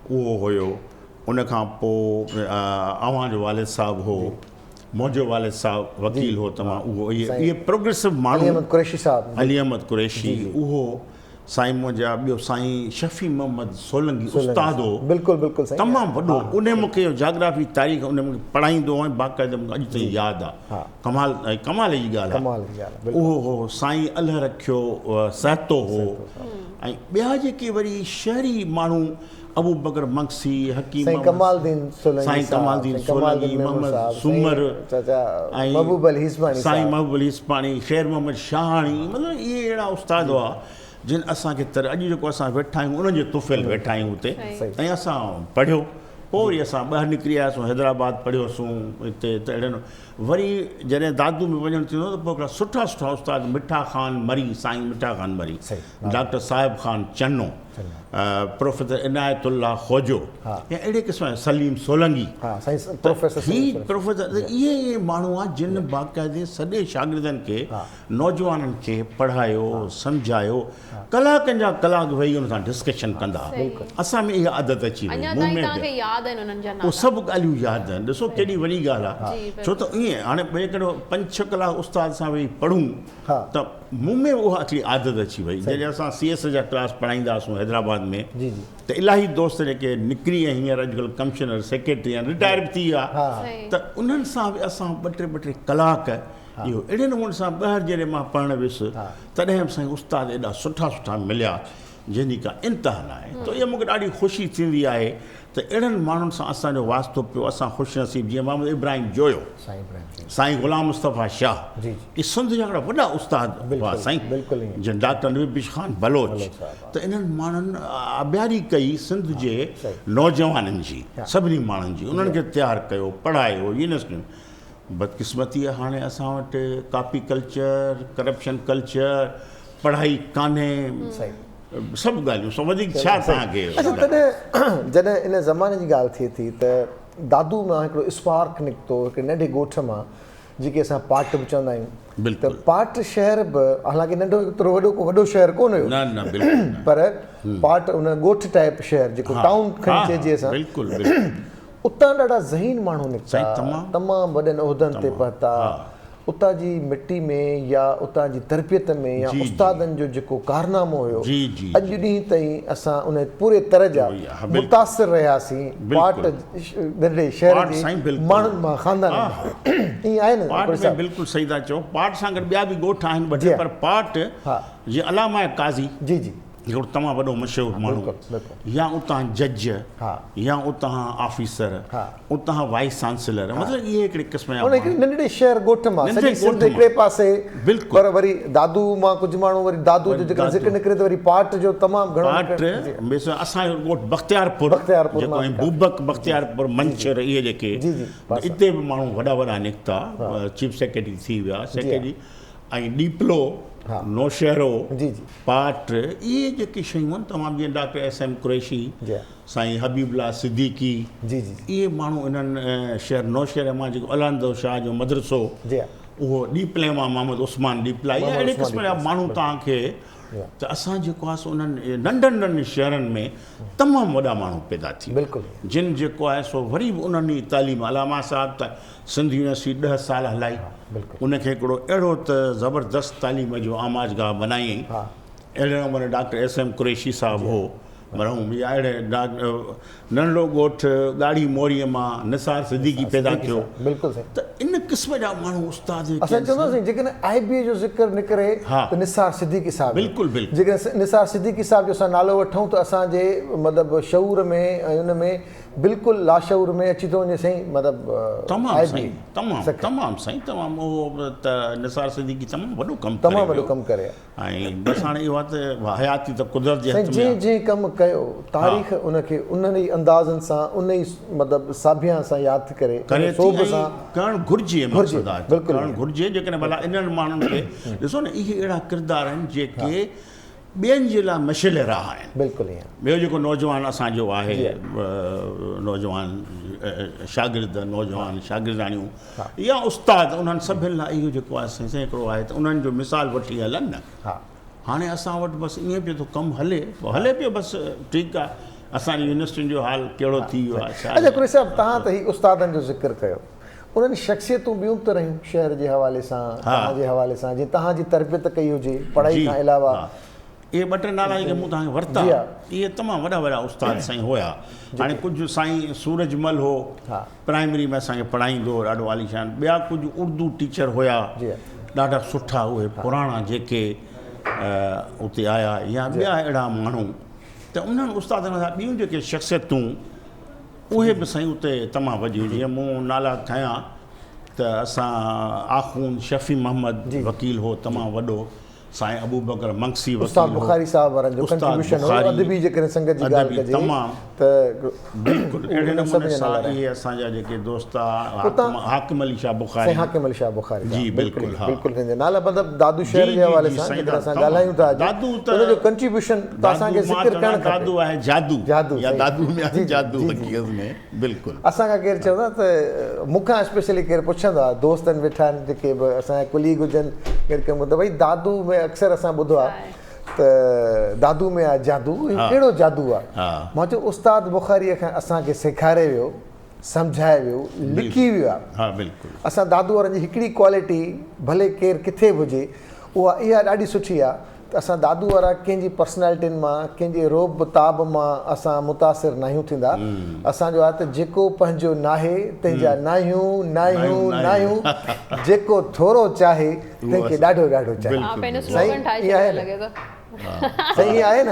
उहो हुयो। उनखां पोइ अव्हां जो वालिद साहिबु हो, मुंहिंजो वालिद साहिबु वकील हो, तमामु उहो इहे प्रोग्रेसिव माण्हू, अली अहमद कुरैशी उहो। साईं मुंहिंजा ॿियो साईं शफ़ी मोहम्मद सोलंगी उस्ताद हो, बिल्कुलु बिल्कुलु तमामु वॾो। उन मूंखे जाग्राफ़ी तारीख़ उन मूंखे पढ़ाईंदो ऐं बाक़ाइदा मूंखे अॼु ताईं यादि आहे। कमाल जी ॻाल्हि आहे। उहो हो साईं अल्ह रखियो सहतो हो। ऐं ॿिया जेके वरी शहरी माण्हू, अबू बकर मक्सी, हकीम साईं कमालदीन सोलंगी, मोहम्मद सुमर, ऐं महबूब अली हिस्पानी, साईं महबूब अली हिस्पानी, शेर मोहम्मद शाहाणी, मतिलबु इहे अहिड़ा उस्ताद हुआ जिन असांखे अॼु जेको असां वेठा आहियूं उन्हनि जे तुफ़ियल वेठा आहियूं हुते। ऐं असां पढ़ियो, पोइ वरी असां ॿाहिरि निकिरी आयासीं, हैदराबाद पढ़ियोसीं हिते। त अहिड़े वरी जॾहिं दादू में वञणु थींदो त पोइ हिकिड़ा सुठा सुठा उस्ताद, मिठा ख़ान मरी, साईं मिठा ख़ान मरी, डॉक्टर साहिब ख़ान चन्नो, प्रोफेसर इनायतुल्ला खोजो, या अहिड़े क़िस्म जा सलीम सोलंगी, प्रोफेसर। इहे माण्हू आहे जिन बाक़ाइदे सॼे शागिर्दनि खे, नौजवाननि खे पढ़ायो, सम्झायो, कलाकनि जा कलाक वेही हुन सां डिस्कशन कंदा। असां में इहा आदत अची वई, उहे सभु ॻाल्हियूं यादि आहिनि। ॾिसो केॾी वॾी ॻाल्हि आहे। छो त ईअं हाणे ॿिए कहिड़ो 5-6 कलाक उस्ताद सां वेही पढ़ूं त मूं में उहा हिकिड़ी आदत अची वई। जॾहिं असां CS जा क्लास पढ़ाईंदा हुआसीं हैदराबाद में, त इलाही दोस्त जेके निकिरी ऐं हींअर अॼुकल्ह कमिश्नर, सेक्रेटरी, रिटायर बि थी विया, त उन्हनि सां बि असां 2-3 कलाक इहो अहिड़े नमूने सां ॿाहिरि जॾहिं मां पढ़णु वियुसि तॾहिं बि साईं उस्ताद एॾा सुठा सुठा मिलिया जंहिंजी का इंतिहा न आहे त इहा मूंखे ॾाढी ख़ुशी थींदी आहे त अहिड़नि माण्हुनि सां असांजो वास्तो पियो असां ख़ुशनसीब जीअं मोहम्मद इब्राहिम जोयो साईं ग़ुलाम मुस्तफ़ा शाह इहे सिंध जा हिकिड़ा वॾा उस्ताद हुआ साईं जिन डॉक्टर नबीश ख़ान बलोच त इन्हनि माण्हुनि आबियारी कई सिंध जे नौजवाननि जी सभिनी माण्हुनि जी उन्हनि खे तयारु कयो पढ़ायो यूनिवर्सिटियूं बदकिस्मती आहे हाणे असां वटि कॉपी कल्चर करप्शन कल्चर पढ़ाई कान्हे सभु ॻाल्हियूं सो वधीक छा तव्हांखे तॾहिं जॾहिं इन ज़माने जी ॻाल्हि थिए थी त दादू मां हिकिड़ो स्पार्क निकितो हिकिड़े नंढे ॻोठ मां जेके असां पाट बि चवंदा आहियूं त पाट शहर बि हालांकि नंढो एतिरो वॾो शहर कोन हुयो पर पाट उन ॻोठ टाइप शहर जेको टाउन खणी चइजे असां उतां ॾाढा ज़हीन माण्हू निकिता तमामु वॾनि उहिदनि ते पहुता उतां जी मिटी में या उतां जी तरबियत में या उस्तादनि जो जेको कारनामो हुयो अॼु ॾींहुं ताईं असां उन पूरे तरह जा मुतासिर रहियासीं पाट नंढे शहर जे माण्हुनि मां ख़ानदान ईअं आहे न बिल्कुलु सही था चओ पाट सां गॾु ॿिया बि ॻोठ आहिनि ॿ टे पर पाट जीअं अलामा काज़ी जी जी हिकिड़ो तमामु वॾो मशहूरु माण्हू या उतां जज या उतां ऑफिसर उतां वाइस चांसलर मतिलबु इहे हिकिड़े क़िस्म जा नंढड़े शहर ॻोठ मां हिकिड़े पासे बिल्कुलु पर वरी दादू मां कुझु माण्हू वरी दादू जो जेको ज़िक्र निकिरे त वरी पाट जो तमामु घणो असांजो ॻोठ बख़्तियारपुर जेको बूबक बख़्तियारपुर मंछर इहे जेके हिते बि माण्हू वॾा वॾा निकिता चीफ सेक्रेटरी थी विया सेक्रेटरी ऐं डीपलो नौशहरो पाट इहे जेके शयूं आहिनि तमामु जीअं डॉक्टर SM कुरैशी साईं हबीबुल्लाह सिद्दीकी इहे माण्हू इन्हनि शहर नौशहर मां जेको अलहंदो शाह जो मदरसो उहो डीपले मां मोहम्मद उस्मान डीपला इहे अहिड़े क़िस्म जा माण्हू तव्हांखे त असां जेको आहे सो उन्हनि नंढनि नंढनि शहरनि में तमामु वॾा माण्हू पैदा थी जिन जेको आहे सो वरी बि उन्हनि जी तालीम अलामा साहिब त सिंध यूनिवर्सिटी 10 साल हलाई उनखे हिकिड़ो अहिड़ो त ज़बरदस्त तालीम जो आमाजगाह बनाई अहिड़े नमूने डॉक्टर SM कुरैशी साहिबु हो मरहूम या अहिड़े नंढो ॻोठ ॻाढ़ी मोरीअ मां निसार सिद्दीकी पैदा थियो त इन क़िस्म जा माण्हू उस्ताद असां चवंदासीं जेकॾहिं IB जो ज़िक्र निकिरे त निसार सिद्दीकी साहिबु बिल्कुलु बिल्कुलु जेकॾहिं निसार सिद्दीकी साहिब जो असां नालो वठूं त असांजे मतिलबु शऊर में ऐं उन में बिल्कुलु लाशऊर में अची थो वञे साईं मतिलबु तमामु साईं तमामु उहो त निसार सिद्दीकी तमामु वॾो कमु करे ऐं बसि हाणे इहो आहे त हयाती त कुदरत जे हथ में जंहिं जंहिं कमु कयो तारीख़ उनखे उन ई अंदाज़नि सां उन ई मतिलबु साभिया सां यादि करे करणु घुरिजे जेकॾहिं भला इन्हनि माण्हुनि खे ॾिसो न इहे अहिड़ा किरदार आहिनि जेके ॿियनि जे लाइ मशिल रहा आहिनि बिल्कुलु ईअं ॿियो जेको नौजवान असांजो आहे नौजवान शागिर्द नौजवान शागिर्दाणियूं या उस्ताद उन्हनि सभिनि लाइ इहो जेको आहे साईं हिकिड़ो आहे त उन्हनि जो मिसाल वठी हलनि न हाणे असां वटि बसि ईअं पियो थो कमु हले पियो बसि ठीकु आहे असांजी यूनिवर्सिटियुनि जो हाल कहिड़ो थी वियो आहे अच्छा कुरैशी साहिबु तव्हां त ही उस्तादनि जो ज़िक्र कयो उन्हनि शख़्सियतूं ॿियूं त रहियूं शहर जे हवाले सां तव्हांजे हवाले सां जीअं तव्हांजी तरबियत कई हुजे पढ़ाई खां अलावा इहे 2-3 नाला जेके मूं तव्हांखे वरिता इहे तमामु वॾा उस्ताद साईं हुया हाणे कुझु साईं सूरजमल हो प्राइमरी में असांखे पढ़ाईंदो ॾाढो आलीशान ॿिया कुझु उर्दू टीचर हुया ॾाढा सुठा उहे पुराणा जेके उते आया या ॿिया अहिड़ा माण्हू त उन्हनि उस्तादनि सां ॿियूं जेके शख़्सियतूं उहे बि साईं उते तमामु वधियूं जीअं मूं नाला खयां त असां आख़ून शफ़ी मोहम्मद वकील हो तमामु वॾो साईं अबू बकर मंगसी उस्ताद बुखारी साहब वारनि जो कंट्रीब्यूशन हो अदबी जेकॾहिं संगत जी ॻाल्हि कजे त बिल्कुलु अहिड़े नमूने सां इहे असांजा जेके दोस्त हाकिम अली शाह बुखारी जी बिल्कुलु बिल्कुलु नाला मतिलबु दादू शहर जे हवाले सां जेकॾहिं असां ॻाल्हायूं था दादू त उनजो कंट्रीब्यूशन त असांखे ज़िक्र करणु खपे दादू आहे जादू या दादू में जादू हक़ीक़त में बिल्कुलु असांखां केरु चवंदा त मूंखां स्पेशली केरु पुछंदा दोस्तनि वेठा आहिनि जेके बि असांजा कुलीग हुजनि केरु कमु त भई दादू में अक्सर असां ॿुधो आहे त दादू में आहे जादू कहिड़ो जादू आहे मां चयो उस्ताद बुखारीअ खां असांखे सेखारे वियो सम्झाए वियो लिखी वियो आहे असां दादू वारनि जी हिकिड़ी क्वालिटी भले केरु किथे बि हुजे उहा इहा ॾाढी सुठी आहे त असां दादू वारा कंहिंजी पर्सनैलिटियुनि मां कंहिंजे रोब ताब मां असां मुतासिर नाहियूं थींदा असांजो आहे त जेको पंहिंजो नाहे तंहिंजा नाहियूं नाहियूं नाहियूं जेको थोरो चाहे तंहिंखे ॾाढो ॾाढो चाहे सही आहे न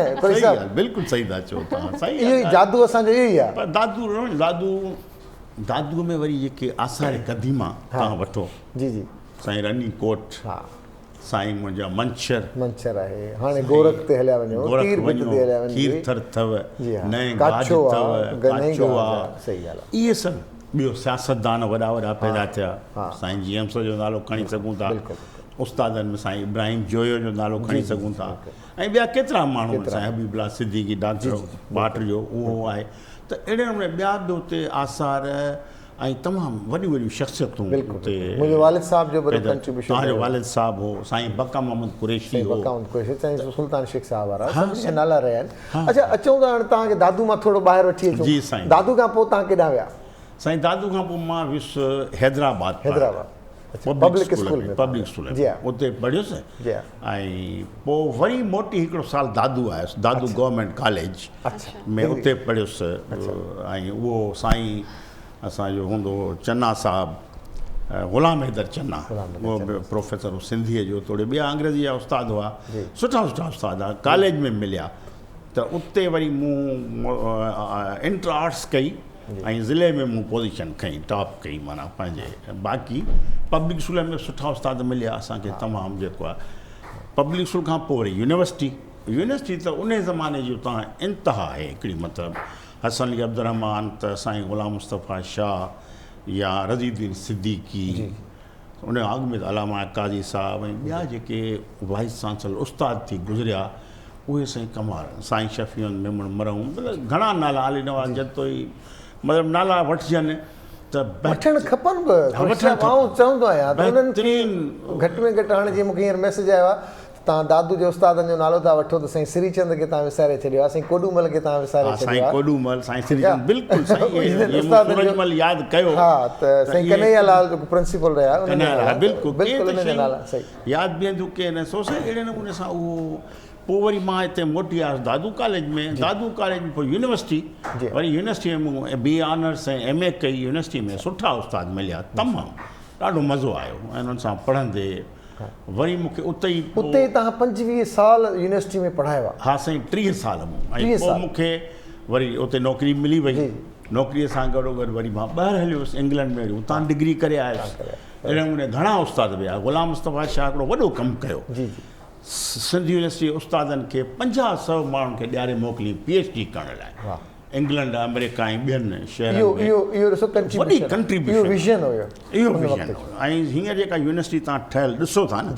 बिल्कुलु सही था चओ तव्हां इहो ई जादू असांजो इहो ई आहे पर दादूअ में वरी जेके आसार क़दीमा तव्हां वठो जी जी साईं रनी कोट हा साईं मुंहिंजा मंछर आहे हाणे गोरख ते हलिया वञो कीरथर अथव नए गाज अथव काचो आहे सही ॻाल्हि आहे इहे सभु ॿियो सियासतदान वॾा वॾा पैदा थिया साईं जी एम्स जो नालो खणी सघूं था उस्तादनि में साईं इब्राहिम जोयो जो नालो खणी सघूं था ऐं ॿिया केतिरा माण्हू साईं हबीबुल्लाह सिद्दीकी डॉक्टर भाट जो उहो आहे त अहिड़े नमूने ॿिया बि हुते आसार ऐं तमामु वॾियूं वॾियूं शख़्सियतूं हुते मुंहिंजो वालिद साहिब जो बि कंट्रीब्यूशन तव्हांजो वालिद साहिबु हो साईं बका मोहम्मद कुरैशी हो साईं सुल्तान शेख साहिब वारा सभु नाला रहिया आहिनि अच्छा अचूं था हाणे तव्हांखे दादू मां थोरो ॿाहिरि वठी अचूं जी साईं दादू खां पोइ तव्हां केॾांहुं विया साईं दादू खां पोइ मां वियुसि हैदराबाद पब्लिक स्कूल में उते पढ़ियुसि ऐं पोइ वरी मोटी हिकिड़ो साल दादू आयुसि दादू गवर्नमेंट कॉलेज में उते पढ़ियुसि ऐं उहो साईं असांजो हूंदो चन्ना साहिबु ग़ुलाम हैदर चन्ना उहो बि प्रोफेसर सिंधीअ जो थोरे ॿिया अंग्रेजी जा उस्ताद हुआ सुठा उस्ताद हुआ कॉलेज में मिलिया त उते वरी मूं इंटर आर्ट्स कई ऐं ज़िले में मूं पोज़ीशन खई टॉप कई माना पंहिंजे बाक़ी पब्लिक स्कूल में सुठा उस्ताद मिलिया असांखे तमामु जेको आहे पब्लिक स्कूल खां पोइ वरी यूनिवर्सिटी त उन ज़माने जो तव्हां इंतिहा आहे हिकिड़ी मतिलबु हसन अली अब्दुर्रहमान त साईं ग़ुलाम मुस्तफ़ा शाह या रज़ीउद्दीन सिद्दीकी उन अॻु में त अलामा काज़ी साहिबु ऐं ॿिया जेके वाइस चांसलर उस्ताद थी गुज़रिया उहे साईं कमाल साईं शफ़ीउन मेमण मरहूं मतिलबु घणा नाला अली नवाज़ जतोई मतिलबु नाला वठिजनि त वठणु खपनि बि चवंदो आहियां घटि में घटि हाणे जीअं मूंखे हींअर मैसेज आयो आहे तव्हां दादू जे उस्तादनि जो नालो था वठो त साईं श्रीचंद खे तव्हां विसारे छॾियो आहे साईं कोडूमल खे तव्हां विसारे छॾियो आहे कोडूमल साईं श्रीचंद बिल्कुलु साईं यादि कयो हा त साईं कन्हैया लाल जो प्रिंसिपल रहिया बिल्कुलु यादि बीहंदियूं के न सो साईं अहिड़े नमूने सां उहो पोइ वरी मां हिते मोटी आयुसि दादू कॉलेज में पोइ यूनिवर्सिटी वरी यूनिवर्सिटी में मूं BA ऑनर्स ऐं MA कई यूनिवर्सिटी में सुठा उस्ताद मिलिया तमामु ॾाढो मज़ो आयो ऐं उन्हनि सां पढ़ंदे वरी मूंखे उते ई तव्हां 25 साल यूनिवर्सिटी में पढ़ायो आहे हा साईं 30 साल मूं ऐं पोइ मूंखे वरी उते नौकिरी मिली वई नौकिरीअ सां गॾोगॾु वरी मां ॿाहिरि हलियुसि इंग्लैंड में हुतां डिग्री करे आयुसि अहिड़े नमूने घणा उस्ताद विया ग़ुलाम मुस्तफ़ा शाह हिकिड़ो वॾो कमु कयो सिंध यूनिवर्सिटी उस्तादनि खे 50-100 माण्हुनि खे ॾियारे मोकिली PhD करण लाइ इंग्लैंड अमेरिका ऐं ॿियनि शहरनि में वॾी कंट्रीब्यूशन इहो विजन ऐं हींअर जेका यूनिवर्सिटी तव्हां ठहियलु ॾिसो था न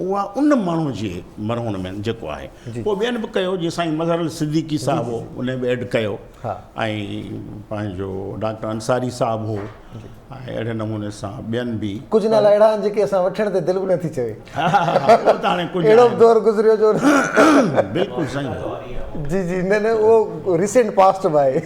उहा उन माण्हूअ जे मरहून में जेको आहे पोइ ॿियनि बि कयो जीअं साईं मज़हर सिद्दीकी साहिबु हो उन बि एड कयो ऐं पंहिंजो डॉक्टर अंसारी साहिबु हो ऐं अहिड़े नमूने सां ॿियनि बि कुझु नाला अहिड़ा आहिनि जेके असां वठण ते दिलि बि नथी चवे उहो त हाणे कुझु अहिड़ो दौरु गुज़रियो जो बिल्कुलु साईं जी न उहो रिसेंट पास्ट बि आहे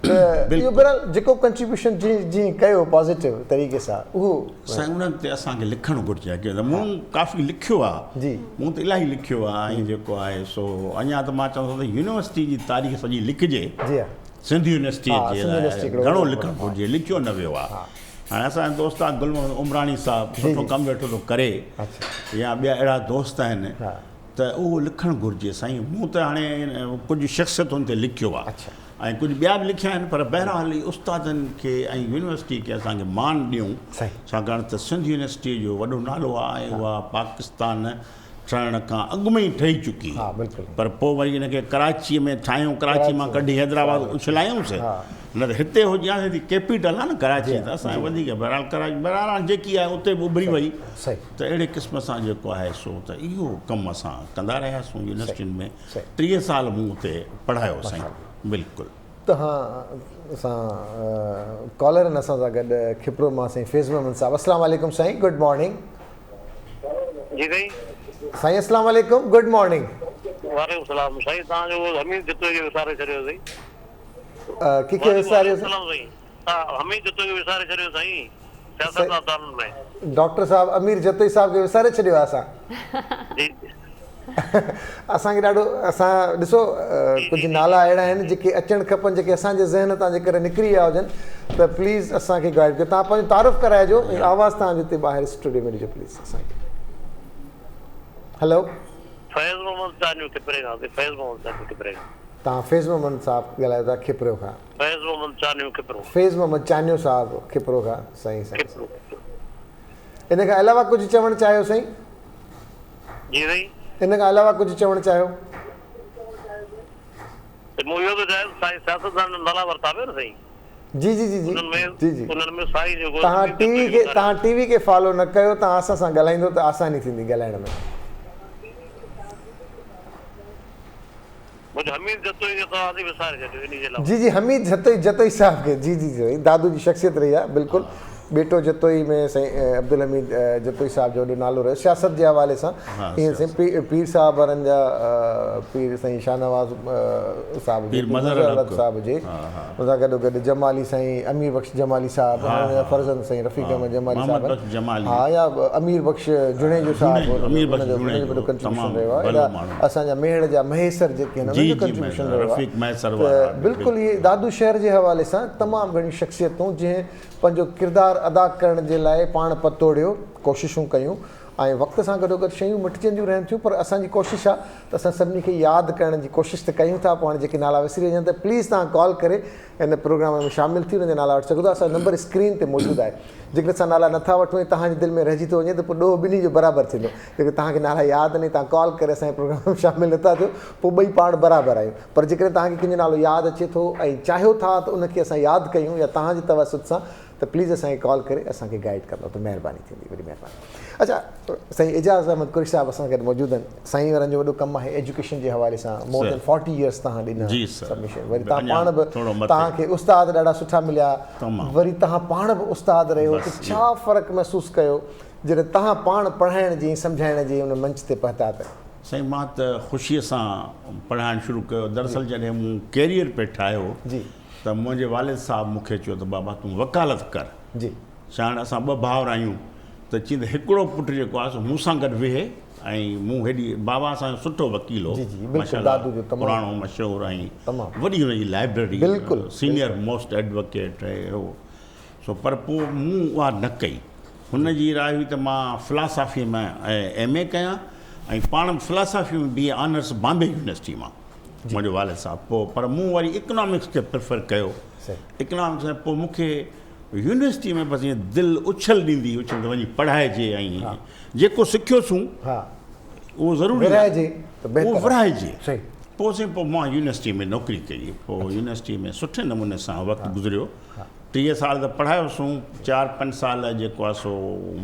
इहो बहरहाल जेको कंट्रीब्यूशन जीअं कयो पॉज़िटिव तरीक़े सां उहो साईं उन्हनि ते असांखे लिखणु घुरिजे की मूं काफ़ी लिखियो आहे जी मूं त इलाही लिखियो आहे ऐं जेको आहे सो अञा त मां चवंदो त यूनिवर्सिटी जी तारीख़ सॼी लिखिजे जी सिंध यूनिवर्सिटीअ जे घणो लिखणु घुरिजे लिखियो न वियो आहे हाणे असांजा दोस्त आहे गुलमोहम्मद उमरानी साहिबु सुठो कमु वेठो थो करे या ॿिया अहिड़ा दोस्त आहिनि त उहो लिखणु घुरिजे साईं मूं त हाणे कुझु शख़्सियतुनि ते लिखियो आहे ऐं कुझु ॿिया बि लिखिया आहिनि पर बहरहाल उस्तादनि खे ऐं यूनिवर्सिटी खे असांखे मान ॾियूं छाकाणि त सिंध यूनिवर्सिटी जो वॾो नालो आहे ऐं उहा पाकिस्तान ठहण खां अॻु में ई ठही चुकी पर पोइ वरी हिनखे कराचीअ में ठाहियूं कराची मां कढी हैदराबाद उछलायूंसीं न त हिते हुजे हा कैपिटल आहे न कराची त असांखे वधीक बहरहाल जेकी आहे उते बि उभरी वई त अहिड़े क़िस्म सां जेको आहे सो त इहो कमु असां कंदा रहियासीं यूनिवर्सिटियुनि में 30 साल मूं उते पढ़ायो साईं बिल्कुलु तव्हां असां कॉलर आहिनि असां सां गॾु खिपरो मां साईं फैज़ मोहम्मद साहिबु अस्सलाम वालेकुम साईं गुड मॉर्निंग जी साईं अस्सलाम वालेकुम गुड मॉर्निंग वालेकुम सलाम साईं तव्हांजो हमीद जतो खे विसारे छॾियो साईं कंहिंखे विसारियो साईं हमीद जतो खे विसारे छॾियो साईं सियासतदान में डॉक्टर साहिबु अमीर जतोई साहिब खे विसारे छॾियो आहे असां जी असांखे ॾाढो असां ॾिसो कुझु नाला अहिड़ा आहिनि जेके अचणु खपनि, जेके असांजे ज़हन तां जेकर निकिरी विया हुजनि त प्लीज़ असांखे गाइड कयो। तव्हां पंहिंजो तारुफ़ कराइजो ऐं आवाज़ तव्हां जिते ॿाहिरि स्टूडियो में ॾिजो प्लीज़ असांखे। हेलो, फैज़ मोहम्मद चानियो खिपरेगा से फैज़ मोहम्मद चानियो खिपरेगा। तव्हां फैज़ मोहम्मद साहब ॻाल्हायो था खिपरो खां? फैज़ मोहम्मद चानियो खिपरो। फैज़ मोहम्मद चानियो साहब खिपरो खां, साईं साईं। इन खां अलावा कुझु चवणु चाहियो साईं? जी साईं, इन खां अलावा कुझु चवणु चाहियो? मूं इहो थो चाहियां साईं सियासतदान नाला वरिता पियो न साईं। जी जी जी जी जी जी। उन्हनि में साईं जो तव्हां टीवी खे फॉलो न कयो, तव्हां असां सां ॻाल्हाईंदो त आसानी थींदी ॻाल्हाइण में। जी जी, हमीद जतोई साहब खे, जी जी जी, दादू जी शख़्सियत रही आहे बिल्कुलु। बेटो जतोई में साईं अब्दुल हमीद जतोई साहब जो वॾो नालो रहियो सियासत जे हवाले सां। ईअं साईं पीर साहब वारनि जा पीर साईं शाहनवाज़ साहब साहब जे उन सां गॾो गॾु जमाली साईं अमीर बख़्श जमाली साहब, फर्ज़ंद साईं रफ़ीक अहमद जमाली साहब, हा, या अमीर बख़्श जुणेजो साहब, वॾो कंट्रीब्यूशन रहियो आहे। असांजा मेहड़ जा महेसर जेके आहिनि उन्हनि जो कंट्रीब्यूशन रहियो आहे। बिल्कुलु इहे दादू शहर जे हवाले सां तमामु घणियूं शख़्सियतूं जंहिं पंहिंजो किरदारु अदा करण जे लाइ पाण पतोड़ियो, कोशिशूं कयूं ऐं वक़्त सां गॾोगॾु शयूं मिटिजंदियूं रहनि थियूं, पर असांजी कोशिशि आहे त असां सभिनी खे यादि करण जी कोशिशि त कयूं था। पोइ हाणे जेके नाला विसरी वञनि त प्लीज़ तव्हां कॉल करे हिन प्रोग्राम में शामिलु थी हुनजे नाला वठी सघो था। असांजो नंबर स्क्रीन ते मौजूदु आहे। जेकर असां नाला नथा वठूं ऐं तव्हांजे दिलि में रहिजी थो वञे त पोइ ॾोह ॿिन्ही जो बराबरि थींदो। जेकर तव्हांखे नाला यादि न, तव्हां कॉल करे असांजे प्रोग्राम में शामिलु नथा थियो, पोइ ॿई पाण बराबरि आहियूं। पर जेकॾहिं तव्हांखे कंहिंजो नालो यादि अचे थो ऐं चाहियो था त उनखे असां यादि कयूं या तव्हांजे तवसुत सां, त प्लीज़ असांखे कॉल करे असांखे गाइड कंदो त महिरबानी थींदी, वॾी महिरबानी। अच्छा साईं एजाज़ अहमद कुरैशी साहब असां गॾु मौजूदु आहिनि। साईं वारनि जो वॾो कमु आहे एजुकेशन जे हवाले सां, मोर देन 40 इयर्स तव्हां ॾिना सबमिशन। वरी तव्हां पाण बि, तव्हांखे उस्ताद ॾाढा सुठा मिलिया, वरी तव्हां पाण बि उस्ताद रहियो, त छा फ़र्क़ु महसूसु कयो जॾहिं तव्हां पाण पढ़ाइण जी सम्झाइण जी उन मंच ते पहुता त? साईं मां त ख़ुशीअ सां पढ़ाइणु शुरू कयो। दरअसल जॾहिं मूं कैरियर पे ठाहियो जी त मुंहिंजे वालिद साहब मूंखे चयो त बाबा तूं वकालत कर। जी छाण असां ॿ भाउर आहियूं त चई त हिकिड़ो पुटु जेको आहे सो मूंसां गॾु वेहे ऐं मूं हेॾी बाबा असांजो सुठो वकील हो, पुराणो मशहूरु ऐं वॾी हुनजी लाइब्रेरी, बिल्कुलु सीनियर मोस्ट एडवोकेट हो सो। पर पोइ मूं उहा न कई। हुनजी राय हुई त मां फिलासफ़ी में MA कयां ऐं पाण फिलासफ़ी में BA ऑनर्स बॉम्बे यूनिवर्सिटी मां, मुंहिंजो वालिद साहब। पोइ पर मूं वरी इकनॉमिक्स खे प्रिफर कयो। इकनॉमिक्स में पोइ मूंखे यूनिवर्सिटी में बसि ईअं दिलि उछल ॾींदी उछल त वञी पढ़ाइजे ऐं जेको सिखियोसीं उहो ज़रूरी उहो विराइजे। पोइ मां यूनिवर्सिटी में नौकिरी कई। पोइ यूनिवर्सिटी में सुठे नमूने सां वक़्तु गुज़रियो। 30 साल त पढ़ायोसीं, 4-5 साल जेको आहे सो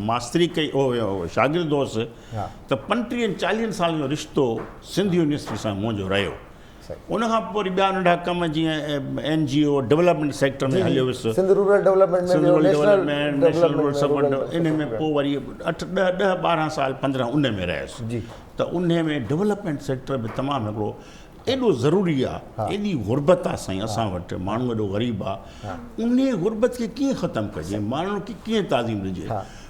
मास्तरी कई, शागिर्द हुअसि। त 35-40 साल जो रिश्तो सिंध यूनिवर्सिटी सां मुंहिंजो रहियो। उनखां पोइ वरी ॿिया नंढा कम जीअं NGO डेवलपमेंट सेक्टर में हलियो हुयुसि, Sindh rural development, national rural support. इन में पोइ वरी 8-10-12 साल 15 उन में रहियुसि। त उन में डेवलपमेंट सेक्टर बि तमामु हिकिड़ो एॾो ज़रूरी आहे, एॾी गुरबत आहे साईं असां वटि, माण्हू एॾो ग़रीब आहे। उन गुरबत खे कीअं ख़तमु कजे, माण्हुनि खे कीअं ताज़ीम ॾिजे।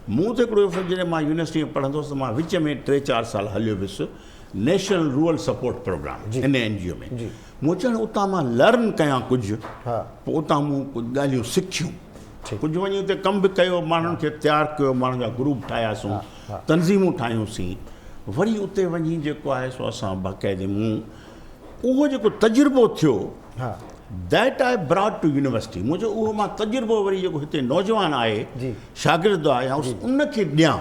मूं त हिकिड़ो जॾहिं मां यूनिवर्सिटी में पढ़ंदो हुउसि त मां विच में 3-4 साल हलियो हुयुसि नेशनल रूरल सपोर्ट प्रोग्राम इन NGO में। मूं चवण उतां मां लर्न कयां कुझु, पोइ उतां मूं कुझु ॻाल्हियूं सिखियूं, कुझु वञी उते कमु बि कयो, माण्हुनि खे तयारु कयो, माण्हुनि जा ग्रुप ठाहियासीं, तनज़ीमूं ठाहियूंसीं। वरी उते वञी जेको आहे सो असां बाक़ाइदे मूं उहो जेको तजुर्बो थियो that I brought to university. मुंहिंजो उहो मां तजुर्बो वरी जेको हिते नौजवान आहे, शागिर्द आहे, उनखे ॾियां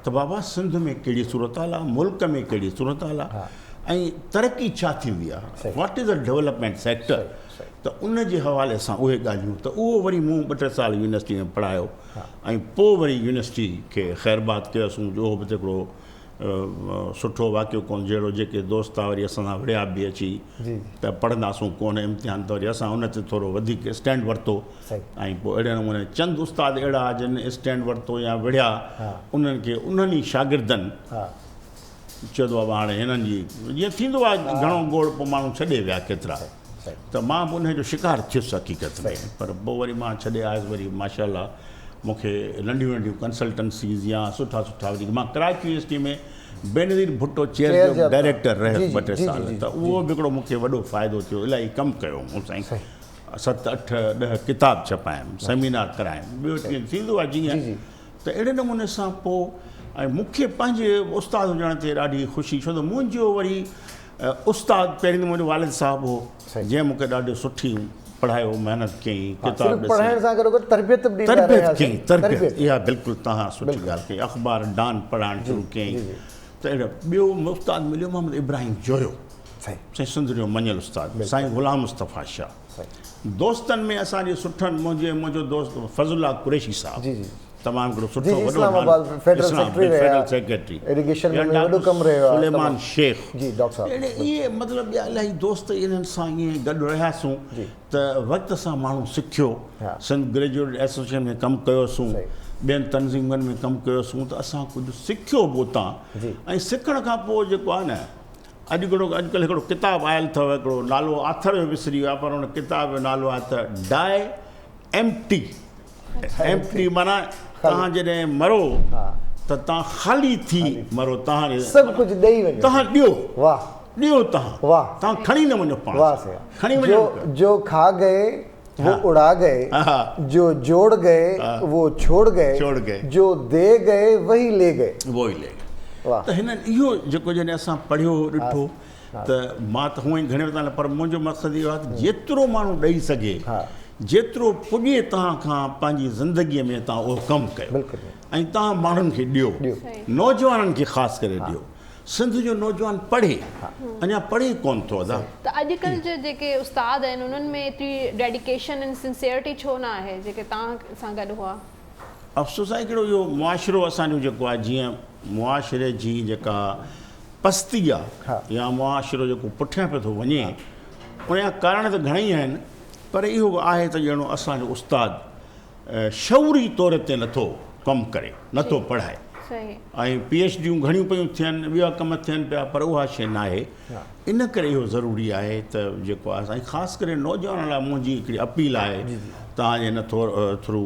त बाबा सिंध में कहिड़ी सूरत हाल आहे, मुल्क में कहिड़ी सूरत हाल आहे ऐं तरक़ी छा थींदी आहे, what is the development sector. त उन जे हवाले सां उहे ॻाल्हियूं, त उहो वरी मूं 2-3 साल यूनिवर्सिटी में पढ़ायो ऐं पोइ वरी यूनिवर्सिटी खे ख़ैरबाद कयोसीं। जो बि हिकिड़ो सुठो वाक़ियो कोन, जहिड़ो जेके दोस्त वरी असां सां विड़िया बि अची त पढ़ंदासूं कोन इम्तिहान, त वरी असां उन ते थोरो वधीक स्टैंड वरितो। ऐं पोइ अहिड़े नमूने चंद उस्ताद अहिड़ा जिन स्टैंड वरितो या विड़िया, उन्हनि खे उन्हनि ई शागिर्दनि चयो बाबा हाणे हिननि जी जीअं थींदो आहे घणो गोड़, पोइ माण्हू छॾे विया केतिरा। त मां बि उनजो शिकार थियुसि हक़ीक़त में। पर पोइ वरी मां छॾे आयुसि वरी माशाल्लाह मूंखे नंढियूं नंढियूं कंसल्टेंसीज़ या सुठा सुठा वरी मां कराची यूनिवर्सिटी में बेनज़ीर भुट्टो चेयर जो डायरेक्टर रहियो 2-3 साल त उहो बि हिकिड़ो मूंखे वॾो फ़ाइदो थियो इलाही कमु कयो मूं साईं 7-8-10 किताब छपायमि सेमिनार करायमि ॿियो कीअं थींदो आहे जीअं त अहिड़े नमूने सां पोइ ऐं मूंखे पंहिंजे उस्ताद हुजण ते ॾाढी ख़ुशी छो त मुंहिंजो वरी उस्ताद पहिरीं त मुंहिंजो वालिद साहिबु हो जंहिं मूंखे ॾाढियूं सुठियूं पढ़ायो महिनत कयईं किताब पढ़ाइण सां गॾो गॾु तरबियत तरबियत इहा बिल्कुलु तव्हां सुठी ॻाल्हि कई अख़बार डान पढ़ाइणु शुरू कयईं त अहिड़ो ॿियो उस्ताद मिलियो मोहम्मद इब्राहिम जोयो साईं सिंध जो मञियल उस्ताद साईं ग़ुलाम मुस्तफ़ा शाह दोस्तनि में असांजे सुठनि मुंहिंजो दोस्त फज़ुल्ला कुरैशी साहिबु तमामु हिकिड़ो सुठो वॾो फेडरल सेक्रेटरी सुलेमान शेख अहिड़े इहे मतिलबु ॿिया इलाही दोस्त इन्हनि सां ईअं गॾु रहियासीं त वक़्त सां माण्हू सिखियो सिंध ग्रेजुएट एसोसिएशन में कमु कयोसीं ॿियनि तनज़ीमनि में कमु कयोसीं त असां कुझु सिखियो बि उतां ऐं सिखण खां पोइ जेको आहे न अॼुकल्ह हिकिड़ो किताबु आयल अथव हिकिड़ो नालो आथर जो विसरी वियो आहे पर हुन किताब जो नालो आहे त डाई एम्प्टी माना तव्हां जॾहिं मरो त तव्हां ख़ाली थी मरो तव्हां सभु कुझु ॾेई वञो तव्हां ॾियो तव्हां खणी न वञो पाण खणी वञो जो खा गए वो उड़ा गए जो जोड़ गए वो छोड़ गए जो दे गए वही ले गए त हिननि इहो जेको जॾहिं असां पढ़ियो ॾिठो त मां त हूअं ई घणे वक़्तु पर मुंहिंजो मक़सदु इहो आहे त जेतिरो माण्हू ॾेई सघे जेतिरो पुॼे तव्हां खां पंहिंजी ज़िंदगीअ में तव्हां उहो कमु कयो ऐं तव्हां माण्हुनि खे ॾियो नौजवाननि खे ख़ासि करे ॾियो सिंध जो नौजवान पढ़े अञा पढ़े कोन थो अदा त अॼुकल्ह जे जेके उस्ताद आहिनि उन्हनि में एतिरी डेडिकेशन ऐं सिंसियरिटी छो न आहे जेके तव्हां सां गॾु हुआ अफ़सोस आहे हिकिड़ो इहो मुआशिरो असांजो जेको आहे जीअं मुआशिरे जी जेका पस्ती आहे या मुआशिरो जेको पुठियां पियो थो वञे उनजा कारण त घणेई आहिनि पर इहो आहे त ॼणो असांजो उस्ताद शौरी तौर ते नथो कमु करे नथो पढ़ाए ऐं PhDयूं घणियूं पियूं थियनि ॿिया कम थियनि पिया पर उहा शइ न आहे इन करे इहो ज़रूरी आहे त जेको आहे असांजी ख़ासि करे नौजवान लाइ मुंहिंजी हिकिड़ी अपील आहे तव्हांजे न थ्रू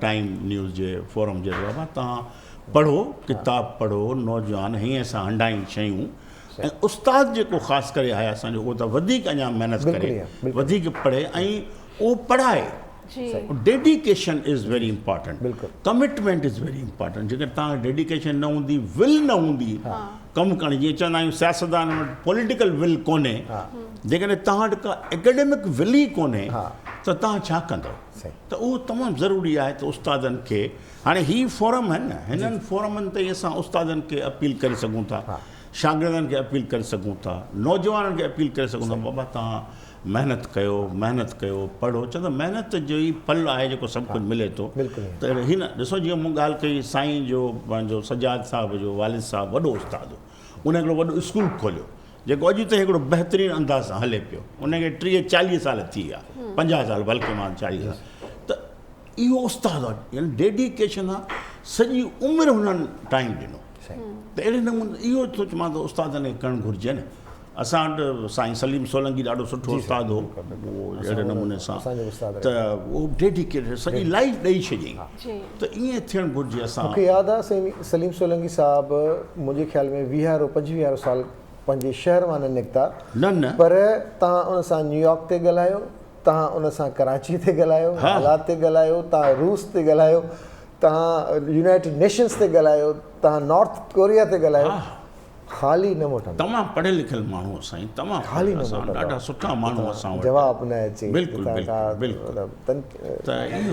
टाइम न्यूज़ जे फोरम जे द्वारा तव्हां पढ़ो किताब पढ़ो नौजवान हीअं असां हंडायूं शयूं ऐं उस्ताद जेको ख़ासि करे आहे असांजो उहो त वधीक अञा महिनत करे वधीक पढ़े ऐं उहो पढ़ाए dedication is very important commitment is very important जेकर तव्हां डेडिकेशन न हूंदी विल न हूंदी कमु करण जीअं चवंदा आहियूं सियासतदान वटि पॉलिटिकल विल कोन्हे जेकॾहिं तव्हां वटि का एकेडमिक विल ई कोन्हे त तव्हां छा कंदव त उहो तमामु ज़रूरी आहे त उस्तादनि खे हाणे ही फोरम आहिनि न हिननि फोरमनि ते असां उस्तादनि खे अपील करे सघूं था शागिर्दनि खे अपील करे सघूं था नौजवाननि खे अपील करे सघूं था बाबा तव्हां महिनत कयो पढ़ो छो त महिनत जो ई फल आहे जेको सभु कुझु मिले थो त हिन ॾिसो जीअं मूं ॻाल्हि कई साईं जो पंहिंजो सजाद साहिब जो वालिद साहिबु वॾो उस्तादु उन हिकिड़ो वॾो स्कूल खोलियो जेको अॼु ताईं हिकिड़ो बहितरीनु अंदाज़ सां हले पियो उनखे 30-40 साल थी विया 50 साल बल्कि मां 40 साल त इहो उस्तादु आहे यानी डेडिकेशन आहे सॼी उमिरि हुननि टाइम ॾिनो त अहिड़े नमूने इहो सोच मां त उस्तादनि खे करणु घुरिजे न असां वटि साईं सलीम सोलंकी ॾाढो सुठो उस्तादु हो उहो अहिड़े नमूने सां त उहो डेडिकेटेड सॼी लाइफ ॾेई छॾियईं त ईअं थियणु घुरिजे असां मूंखे यादि आहे साईं सलीम सोलंकी साहिबु मुंहिंजे ख़्याल में 20-25 साल पंहिंजे शहर मां न निकिता न पर तव्हां उन सां न्यूयॉर्क ते ॻाल्हायो तव्हां उन सां कराची ते ॻाल्हायो हालात ते ॻाल्हायो तव्हां रूस ते ॻाल्हायो तव्हां यूनाइटेड नेशन्स ते ॻाल्हायो तव्हां नॉर्थ कोरिया ते ॻाल्हायो ख़ाली न मोटंदा तमामु पढ़ियल लिखियल माण्हू साईं तमामु ख़ाली न असां ॾाढा सुठा माण्हू असां वटि जवाबु न अचे बिल्कुलु त इहो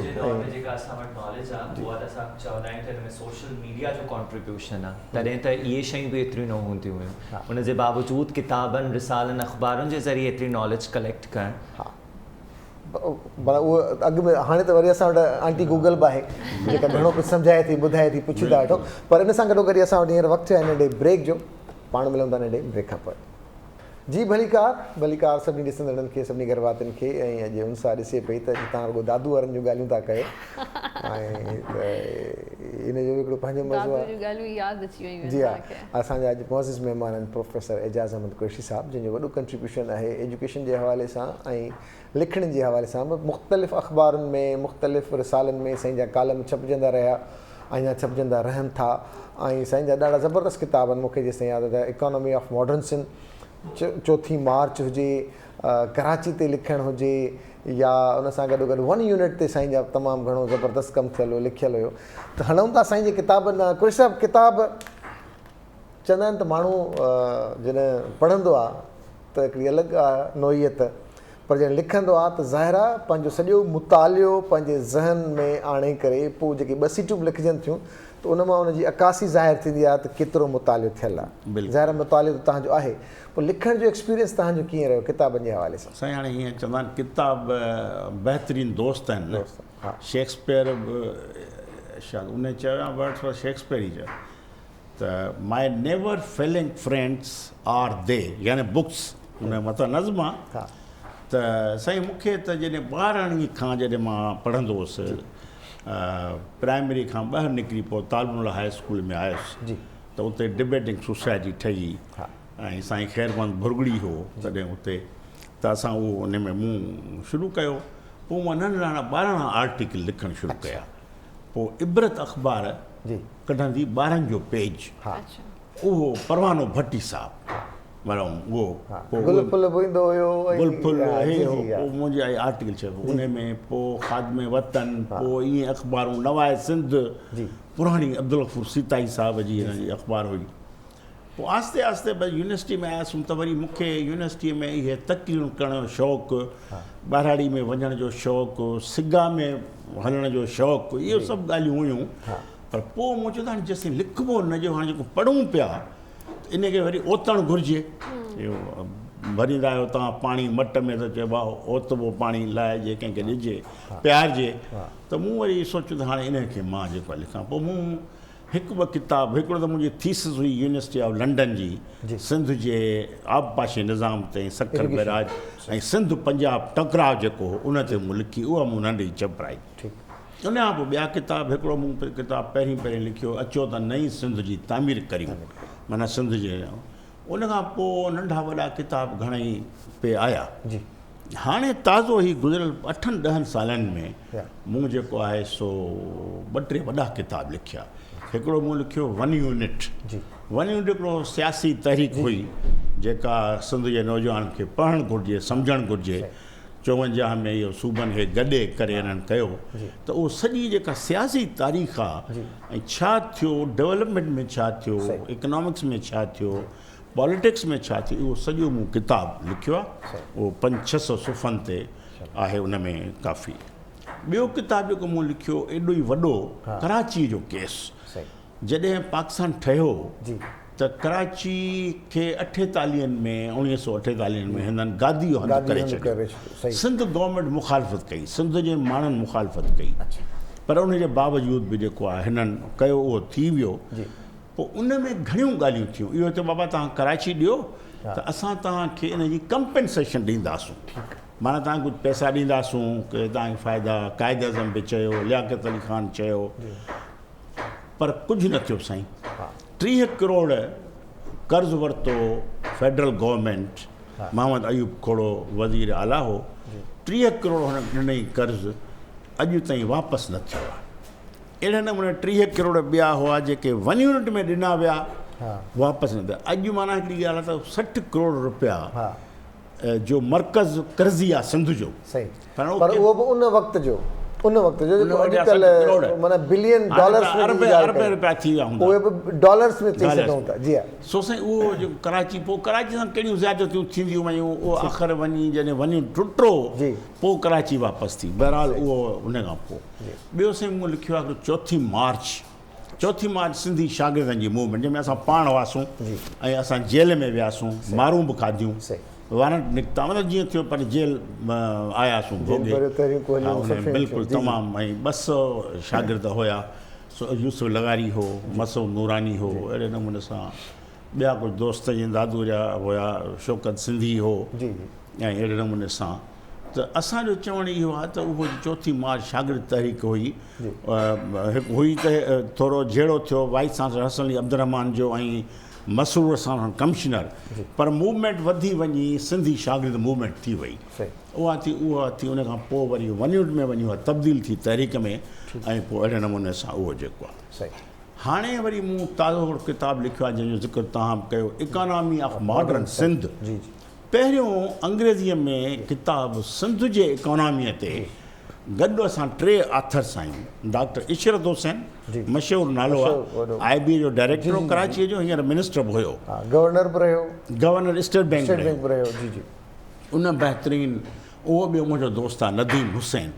जेका असां वटि नॉलेज आहे उहा त असां चवंदा आहियूं त हिन में सोशल मीडिया जो कॉन्ट्रीब्यूशन आहे तॾहिं त इहे शयूं बि एतिरियूं न हूंदियूं हुयूं उनजे बावजूदि किताबनि रिसालनि अख़बारुनि जे ज़रिए एतिरी नॉलेज कलेक्ट करणु माना उहो अॻु में हाणे त वरी असां वटि आंटी गूगल बि आहे जेका घणो कुझु सम्झाए थी ॿुधाए थी पुछी था वठो पर इन सां गॾोगॾु असां वटि हींअर वक़्तु आहे नंढे ब्रेक जो पाण मिलूं था नंढे ब्रेक खां पोइ जी भलीकार सभिनी ॾिसंदड़नि खे सभिनी घर वातियुनि खे ऐं अॼु उनसां ॾिसे पई त तव्हां रुॻो दादू वारनि जूं ॻाल्हियूं था कयो ऐं इन जो हिकिड़ो पंहिंजो मज़ो आहे। जी हा, असांजा अॼु मुअज़िज़ महिमान आहिनि प्रोफेसर एजाज़ अहमद कुरैशी साहब, जंहिंजो वॾो कंट्रीब्यूशन आहे एजुकेशन जे हवाले सां ऐं लिखण जे हवाले सां। मुख़्तलिफ़ अख़बारुनि में मुख़्तलिफ़ रिसालनि में साईं जा कालम छपजंदा रहिया, अञा छपजंदा रहनि था ऐं साईं जा ॾाढा ज़बरदस्त किताब आहिनि। मूंखे जेसिताईं यादि आहे इकोनॉमी ऑफ मॉडर्न सिंध, 4 मार्च हुजे, कराची ते लिखणु हुजे, या उन सां गॾो गॾु 1 यूनिट ते साईं जा तमामु घणो ज़बरदस्त कमु थियल हुयो, लिखियलु हुयो। त हलूं था साईं जे किताबनि। कुरैशी साहिबु किताब चवंदा आहिनि त माण्हू जॾहिं पढ़ंदो आहे त हिकिड़ी अलॻि आहे नोइयत, पर जॾहिं लिखंदो आहे त ज़ाहिर आहे पंहिंजो सॼो मुतालियो पंहिंजे ज़हन में आणे करे पोइ जेके 2 सीटूं बि लिखजनि थियूं त उन मां उनजी अकासी ज़ाहिर थींदी आहे त केतिरो मुतालियो थियल आहे। ज़ाहिर मुतालियो त तव्हांजो आहे, पोइ लिखण जो एक्सपीरियंस तव्हांजो कीअं रहियो किताबनि जे हवाले सां? साईं हाणे हीअं चवंदा आहिनि किताब बहितरीनु दोस्त आहिनि। शेक्सपियर शायदि उन चयो वर्ड्स फॉर शेक्सपियर ई चयो त my never failing friends are they, यानी बुक्स उन मथां नज़्म आहे। त साईं मूंखे त जॾहिं 12 खां जॾहिं मां पढ़ंदो हुउसि, प्राइमरी खां ॿाहिरि निकिरी पोइ तालमुल हाई स्कूल में आयुसि जी, त उते डिबेटिंग सोसाइटी ठही ऐं साईं ख़ैरमंद भुरगड़ी हो तॾहिं उते, त असां उहो उन में मूं शुरू कयो। पोइ मां नंढड़ा 12 आर्टिकल लिखणु शुरू कया। पोइ इबरत अख़बार जी कढंदी 12 जो पेज, उहो परवानो भट्टी साहबु मुंहिंजी आर्टिकल चयो उन में, पोइ ख़ादमे वतन, पोइ ईअं अख़बारूं नवाए सिंध, पुराणी अब्दुल गफ़ूर सीताई साहिब जी हिन जी अख़बार हुई। पोइ आस्ते आस्ते बस यूनिवर्सिटी में आयुसि त वरी मूंखे यूनिवर्सिटीअ में इहे तक़रीरूं करण जो शौक़ु, ॿारहाड़ी में वञण जो शौक़ु, सिगा में हलण जो शौक़ु, इहो सभु ॻाल्हियूं हुयूं। पर पोइ मूं चयो त हाणे जेसिताईं लिखिबो न जो हाणे जेको पढ़ूं पिया इनखे वरी ओतणु घुरिजे। इहो भरींदा आहियो तव्हां पाणी मट में त चइबो आहे ओतबो पाणी लाहिजे, कंहिंखे ॾिजे, प्यारिजे। त मूं वरी सोचियो त हाणे इनखे मां जेको आहे लिखां। पोइ मूं 1-2 किताब, हिकिड़ो त मुंहिंजी थीसिस हुई यूनिवर्सिटी ऑफ लंडन जी, सिंध जे आबपाशी निज़ाम ते सखर बैराज ऐं सिंध पंजाब टकराव जेको हो उन ते मूं लिखी, उहा मूं नंढी चपराई। उन खां पोइ ॿिया किताब, हिकिड़ो मूं किताब पहिरीं लिखियो अचो त नई सिंध जी तामीर करियूं, माना सिंध जे। उन खां पोइ नंढा वॾा किताब घणेई पे आया जी। हाणे ताज़ो ई गुज़िरियल 8-10 सालनि में मूं जेको आहे सो 2-3 वॾा किताब लिखिया। हिकिड़ो मूं लिखियो 1 यूनिट जी। 1 यूनिट हिकिड़ो सियासी तहरीक हुई जेका सिंध जे नौजवान खे पढ़णु घुरिजे, सम्झणु घुरिजे। 54 में इहो सूबनि खे गॾे करे हिननि कयो। त उहो सॼी जेका सियासी तारीख़ आहे ऐं छा थियो डेवलपमेंट में, छा थियो इकनॉमिक्स में, छा थियो पॉलिटिक्स में, छा थियो, उहो सॼो मूं किताब लिखियो आहे। उहो 500-600 सुफ़नि ते आहे। उन में काफ़ी ॿियो किताब जेको मूं लिखियो एॾो ई वॾो, कराची जो केस। जॾहिं पाकिस्तान ठहियो त कराची खे 48 में 1948 में हिननि गादी जो हंधि करे छॾियो। सिंध गवर्नमेंट मुखालफ़त कई, सिंध जे माण्हुनि मुखालफ़त कई, पर उनजे बावजूदि बि जेको आहे हिननि कयो उहो थी वियो। पोइ उन में घणियूं ॻाल्हियूं थियूं। इहो त बाबा तव्हां कराची ॾियो त असां तव्हांखे इन जी कंपेंसेशन ॾींदासूं, माना तव्हां कुझु पैसा ॾींदासूं की तव्हांखे फ़ाइदा। क़ाइद अज़म बि चयो, लियाक़त अली ख़ान चयो, पर कुझु न थियो साईं। 30 करोड़ कर्ज़ वरितो फेडरल गवर्नमेंट, मोहम्मद अयूब खोड़ो वज़ीर आला हो, 30 करोड़ हुन ॾिनई कर्ज़, अॼु ताईं वापसि न थियो आहे। अहिड़े नमूने 30 करोड़ ॿिया हुआ जेके 1 यूनिट में ॾिना विया, वापसि न थिया। अॼु माना हिकिड़ी ॻाल्हि आहे त 60 करोड़ रुपया जो मर्कज़ कर्ज़ी आहे सिंध जो। पर उहो बि उन वक़्त जो माना बिलियन डॉलर्स में अरब रुपया थी विया हूंदा, उहे बि डॉलर्स में चई सघूं था। जी हा। सो साईं उहो जेको कराची, पोइ कराची सां कहिड़ियूं ज़्यादतियूं थींदियूं वयूं, उहो आख़िर वञी जॾहिं वञी टुटो पोइ कराची वापसि थी। बहरहाल उहो उन खां पोइ ॿियो साईं मूं लिखियो आहे 4 मार्च सिंधी शागिर्दनि जी मूवमेंट, जंहिंमें असां पाण हुआसीं ऐं असां जेल में वियासीं, मारूं बि खाधियूं, वारंट निकिता, मतिलबु जीअं थियो, पर जेल आयासीं बिल्कुलु तमामु। ऐं 200 शागिर्द हुया, यूसुफ लगारी हो, मसूद नूरानी हो, अहिड़े नमूने सां ॿिया कुझु दोस्त जीअं दादू जा हुया, शौकत सिंधी हो जी जी, ऐं अहिड़े नमूने सां। त असांजो चवणु इहो आहे त उहो 4 मार्च शागिर्द तहरीक हुई, हिकु हुई त थोरो जहिड़ो थियो वाइस चांसलर हसन अली अब्दुर्रहमान जो ऐं मसरूर सां कमिश्नर, पर मूवमेंट वधी वञी सिंधी शागिर्द मूवमेंट थी वई। उहा थी उन खां पोइ वरी वन्यूड में वञी उहा तब्दील थी तहरीक में, ऐं पोइ अहिड़े नमूने सां उहो जेको आहे। हाणे वरी मूं ताज़ो किताबु लिखियो आहे जंहिंजो ज़िक्र तव्हां कयो, इकोनॉमी ऑफ मॉडर्न सिंध। पहिरियों अंग्रेज़ीअ में किताबु सिंध जे इकोनॉमीअ ते गॾु असां 3 ऑथर्स आहियूं। डॉक्टर इशरत हुसैन, मशहूरु नालो आहे, IB जो डायरेक्टर हो कराचीअ जो, हींअर मिनिस्टर बि हुयो, गवर्नर बि रहियो, गवर्नर स्टेट बैंक बि रहियो। जी जी, उन बहितरीन। उहो ॿियो मुंहिंजो दोस्त आहे नदीम हुसैन।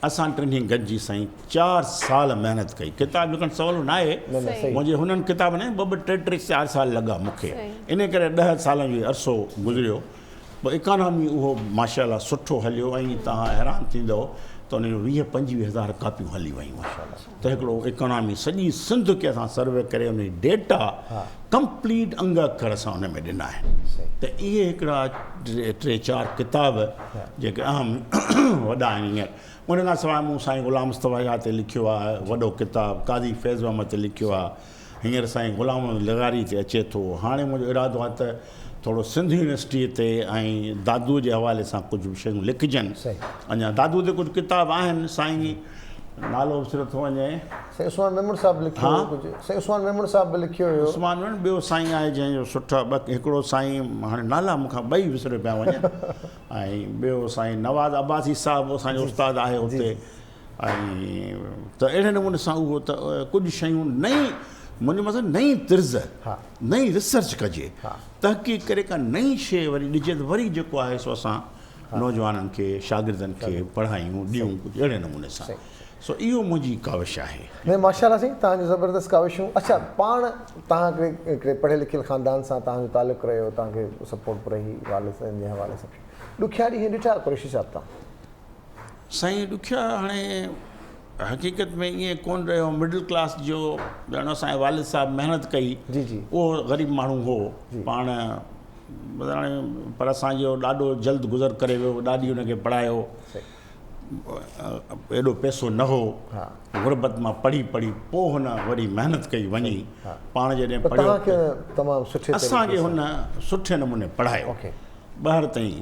असां टिनी गॾिजी साईं 4 साल महिनत कई। किताबु लिखणु सवलो न आहे, मुंहिंजे हुननि किताबनि 2-2, 3-4 साल लॻा मूंखे, इन करे 10 सालनि जो अरसो गुज़रियो। पोइ इकोनॉमी उहो माशाल्लाह सुठो हलियो, ऐं तव्हां हैरान थींदव त उन जो 20-25 हज़ार कापियूं हली वयूं। त हिकिड़ो इकोनॉमी सॼी सिंध खे असां सर्वे करे उन डेटा कंप्लीट अंग अखर असां हुन में ॾिना आहिनि। त इहे हिकिड़ा 3-4 किताब जेके अहम वॾा आहिनि हींअर। उन खां सवाइ मूं साईं ग़ुलाम मुस्तफ़ा ते लिखियो आहे वॾो किताबु, कादी फैज़ अहमद ते लिखियो आहे, हींअर साईं ग़ुलाम लगारी ते अचे थो। हाणे मुंहिंजो इरादो आहे त थोरो सिंध यूनिवर्सिटीअ ते ऐं दादू जे हवाले सां कुझु शयूं लिखिजनि। अञा दादू ते कुझु किताब आहिनि, साईं नालो विसरियो थो वञे, साईं उस्मान मेमण साहिबु लिखियो, साईं उस्मान मेमण साहिबु बि लिखियो हुयो। उस्मान मेमण, ॿियो साईं आहे जंहिंजो सुठा हिकिड़ो साईं, हाणे नाला मूंखां 2 विसरियो पिया वञनि, ऐं ॿियो साईं नवाज़ अब्बासी साहिबु असांजो उस्तादु आहे हुते। ऐं त अहिड़े नमूने सां उहो त कुझु शयूं नई, मुंहिंजो मतिलबु नई तर्ज़, नई रिसर्च कजे, तहक़ीक़ करे का नई शइ वरी ॾिजे त वरी जेको आहे सो असां नौजवाननि खे, शागिर्दनि खे पढ़ायूं ॾियूं, कुझु अहिड़े नमूने सां। सो इहो मुंहिंजी काविश आहे। न माशाल्लाह साईं, तव्हांजो ज़बरदस्त काविशूं। अच्छा, पाण तव्हां हिकिड़े पढ़ियल लिखियल ख़ानदान सां तव्हांजो तालुक़ु रहियो, तव्हांखे सपोर्ट बि रही वालिदनि जे हवाले सां, ॾुखिया ॾींहं ॾिठा कुरैशी साहिब तव्हां? साईं ॾुखिया हाणे हक़ीक़त में ईअं कोन रहियो। मिडिल क्लास जो ॼण असांजे वालिद साहिबु महिनत कई, जी जी, उहो ग़रीब माण्हू हो पाण, हाणे पर असांजो ॾाढो जल्द गुज़र करे वियो, ॾाढी हुनखे पढ़ायो, एॾो पैसो न हो, गुरबत मां पढ़ी पोइ हुन वरी महिनत कई वञी, पाण जॾहिं पढ़ियो असांखे हुन सुठे नमूने पढ़ायो ॿाहिरि ताईं,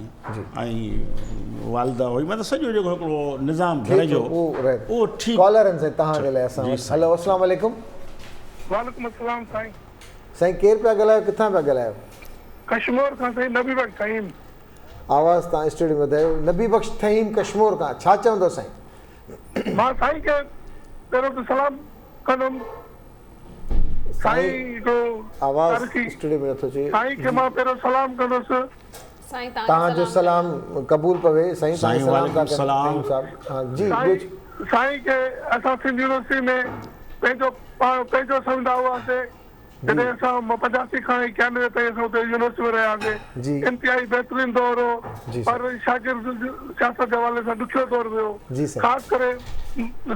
ऐं वालिदा हुई, मतिलबु सॼो जेको हिकिड़ो निज़ाम घर जो उहो ठीकु। कॉलरनि सां तव्हांजे लाइ असां, हेलो अस्सलाम वालेकुम। वालेकुम अस्सलाम साईं। साईं केरु पिया ॻाल्हायो, किथां पिया ॻाल्हायो? कश्मीर खां साईं, नबी बख्श थहीम। आवाज़ तव्हां स्टूडियो में ॿुधायो। नबी बख्श थहीम कश्मीर खां, छा चवंदो साईं? मां साईं खे पहिरियों त सलाम कंदुमि। साईं जो आवाज़ स्टूडियो में नथो अचे। साईं खे मां पहिरियों सलाम कंदुसि। साईं तव्हांजो सलाम क़बूल पवे साईं। सलाम जी। साईं खे असां सिंध यूनिवर्सिटी में पंहिंजो सम्झंदा हुआसीं, जॾहिं असां 85 खां 91 ताईं असां हुते यूनिवर्सिटी में रहियासीं। इंतिहाई बहितरीन दौर हो, पर शागिर्द सियासत जे हवाले सां ॾुखियो दौर हुयो। ख़ासि करे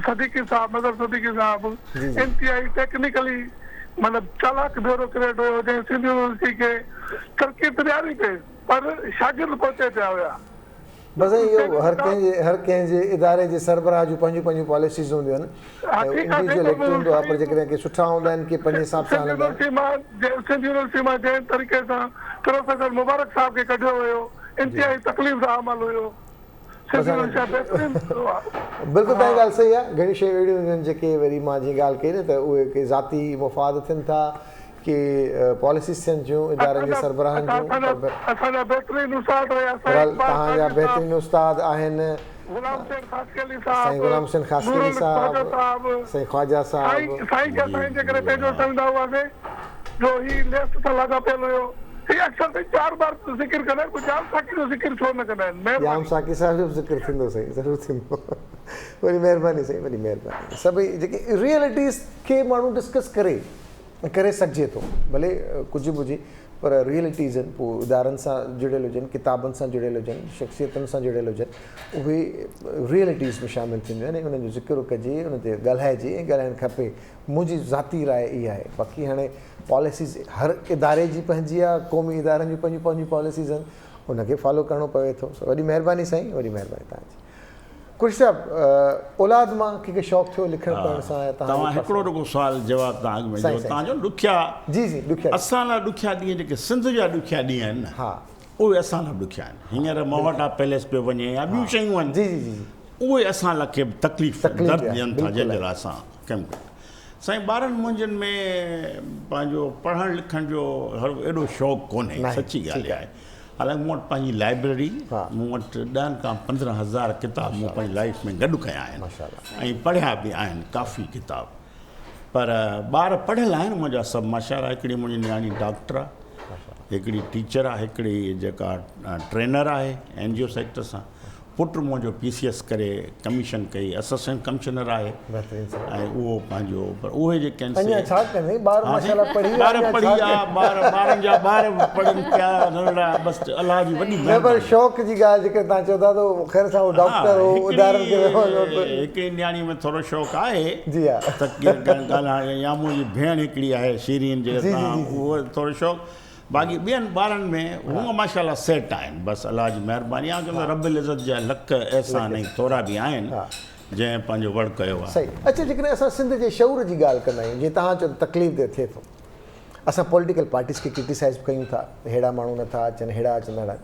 सदीकी साहिबु, मज़हर सदीकी साहिबु इंतिहाई टेक्निकली मतिलबु चालाक ब्यूरोक्रेट हुयो, जंहिं सिंध यूनिवर्सिटी खे तरक़ी त ॾियारी पई, पर शागिर्द पहुचे पिया हुया। बसि इहो हर कंहिंजे इदारे जे सरबराह जूं पंहिंजूं पॉलिसीज़ हूंदियूं आहिनि, इंडिविजुअल एक्ट हूंदो आहे, पर जेकॾहिं के सुठा हूंदा आहिनि, के पंहिंजे हिसाब सां हलंदा आहिनि। सिंध यूनिवर्सिटी मां जंहिं तरीक़े सां प्रोफेसर मुबारक साहिब खे कढियो हुयो, इंतिहाई तकलीफ़ सां अमल हुयो। बिल्कुलु तव्हांजी ॻाल्हि सही आहे। घणी शयूं अहिड़ियूं हूंदियूं आहिनि जेके वरी मां जीअं ॻाल्हि कई न त उहे के ज़ाती मुफ़ाद थियनि था, के पॉलिसीज़ थियनि थियूं इदारनि जे सरबराहनि जूं। तव्हांजा बहितरीन उस्ताद आहिनि साईं गुलाम हुसैन ख़ासकली साहिबु, साईं ख्वाजा साहिबु। साईं खे असां जे करे पंहिंजो सम्झंदा हुआसीं, जो ही लेफ्ट सां लाॻापियल हुयो। अक्सर 4 बार ज़िक्र कंदा आहिनि, जाम साकी जो ज़िक्र छो न कंदा आहिनि? जाम साकी साहिब जो ज़िक्र थींदो साईं, ज़रूरु थींदो। वरी महिरबानी साईं, वरी महिरबानी। सभई जेके रियलिटीज़ खे माण्हू डिस्कस करे सघिजे थो, भले कुझु बि हुजे, पर रियलिटीज़ आहिनि पोइ इदारनि सां जुड़ियल हुजनि, किताबनि सां जुड़ियल हुजनि, शख़्सियतुनि सां जुड़ियल हुजनि, उहे रियलिटीज़ में शामिलु थींदियूं आहिनि ऐं उन्हनि जो ज़िक्र कजे, उन ते ॻाल्हाइजे ऐं ॻाल्हाइणु खपे। मुंहिंजी ज़ाती राय इहा आहे। बाक़ी हाणे पॉलिसीज़ हर इदारे जी पंहिंजी आहे, क़ौमी इदारनि जूं पंहिंजियूं पंहिंजियूं पॉलिसीज़ आहिनि, उनखे फॉलो करिणो पवे थो। वॾी महिरबानी साईं, वॾी महिरबानी तव्हांजी। ख़ुशि साहिबु, औलाद मां कंहिंखे शौक़ु थियो लिखणु पढ़ण सां? तव्हां हिकिड़ो रुॻो सुवालु जवाबु तव्हां अॻु में ॾियो। तव्हांजो ॾुखिया, जी जी, ॾुखिया असां लाइ ॾुखिया ॾींहं जेके सिंध जा ॾुखिया ॾींहं आहिनि न, हा, उहे असां लाइ ॾुखिया आहिनि। हींअर मोहटा पैलेस पियो वञे या ॿियूं शयूं आहिनि, जी जी जी, उहे असां लाइ के तकलीफ़ दर्द ॾियनि था, जंहिंजे लाइ असां कमु कयूं। साईं, ॿारनि मुंहिंजनि में पंहिंजो पढ़णु लिखण जो एॾो शौक़ु कोन्हे, सची ॻाल्हि आहे। हालांकि मूं वटि पंहिंजी लाइब्रेरी, मूं वटि 10 खां 15,000 किताब मूं पंहिंजी लाइफ में गॾु कया आहिनि ऐं पढ़िया बि आहिनि काफ़ी किताब। पर ॿार पढ़ियल आहिनि मुंहिंजा सभु माशाअल्लाह। हिकिड़ी मुंहिंजी नियाणी डॉक्टर आहे, हिकिड़ी टीचर आहे, हिकिड़ी जेका ट्रेनर आहे NGO सेक्टर सां, पुटु मुंहिंजो PCS करे कमीशन कई, असिस्टेंट कमिशनर आहे ऐं उहो पंहिंजो। पर उहे जेके आहिनि ॿार पढ़ी आहे, ॿारनि जा ॿार पढ़नि पिया नंढड़ा, बसि अलाह जी वॾी। पर शौक़ जी ॻाल्हि जेके तव्हां चओ था त ख़ैर सां उहो डॉक्टर हो, उदाहरण के हिकिड़ी नियाणी में थोरो शौक़ु आहे जी हा, त ॻाल्हाइण, या मुंहिंजी भेण हिकिड़ी आहे शीरीन, जे उहो थोरो शौक़ु। बाक़ी ॿियनि ॿारनि में हूअं माशाअल्लाह सेट आहिनि, बसि अलाह जी महिरबानी आहे कि रब्बुल इज़्ज़त जा लख एहसान ऐं थोरा बि आहिनि जंहिं पंहिंजो वड़ कयो आहे। सही। अच्छा, जेकॾहिं असां सिंध जे शऊर जी ॻाल्हि कंदा आहियूं, जीअं तव्हां चओ तकलीफ़ दे थिए थो, असां पॉलिटिकल पार्टीज़ खे क्रिटिसाइज़ कयूं था, अहिड़ा माण्हू नथा अचनि, अहिड़ा अचनि, अहिड़ा।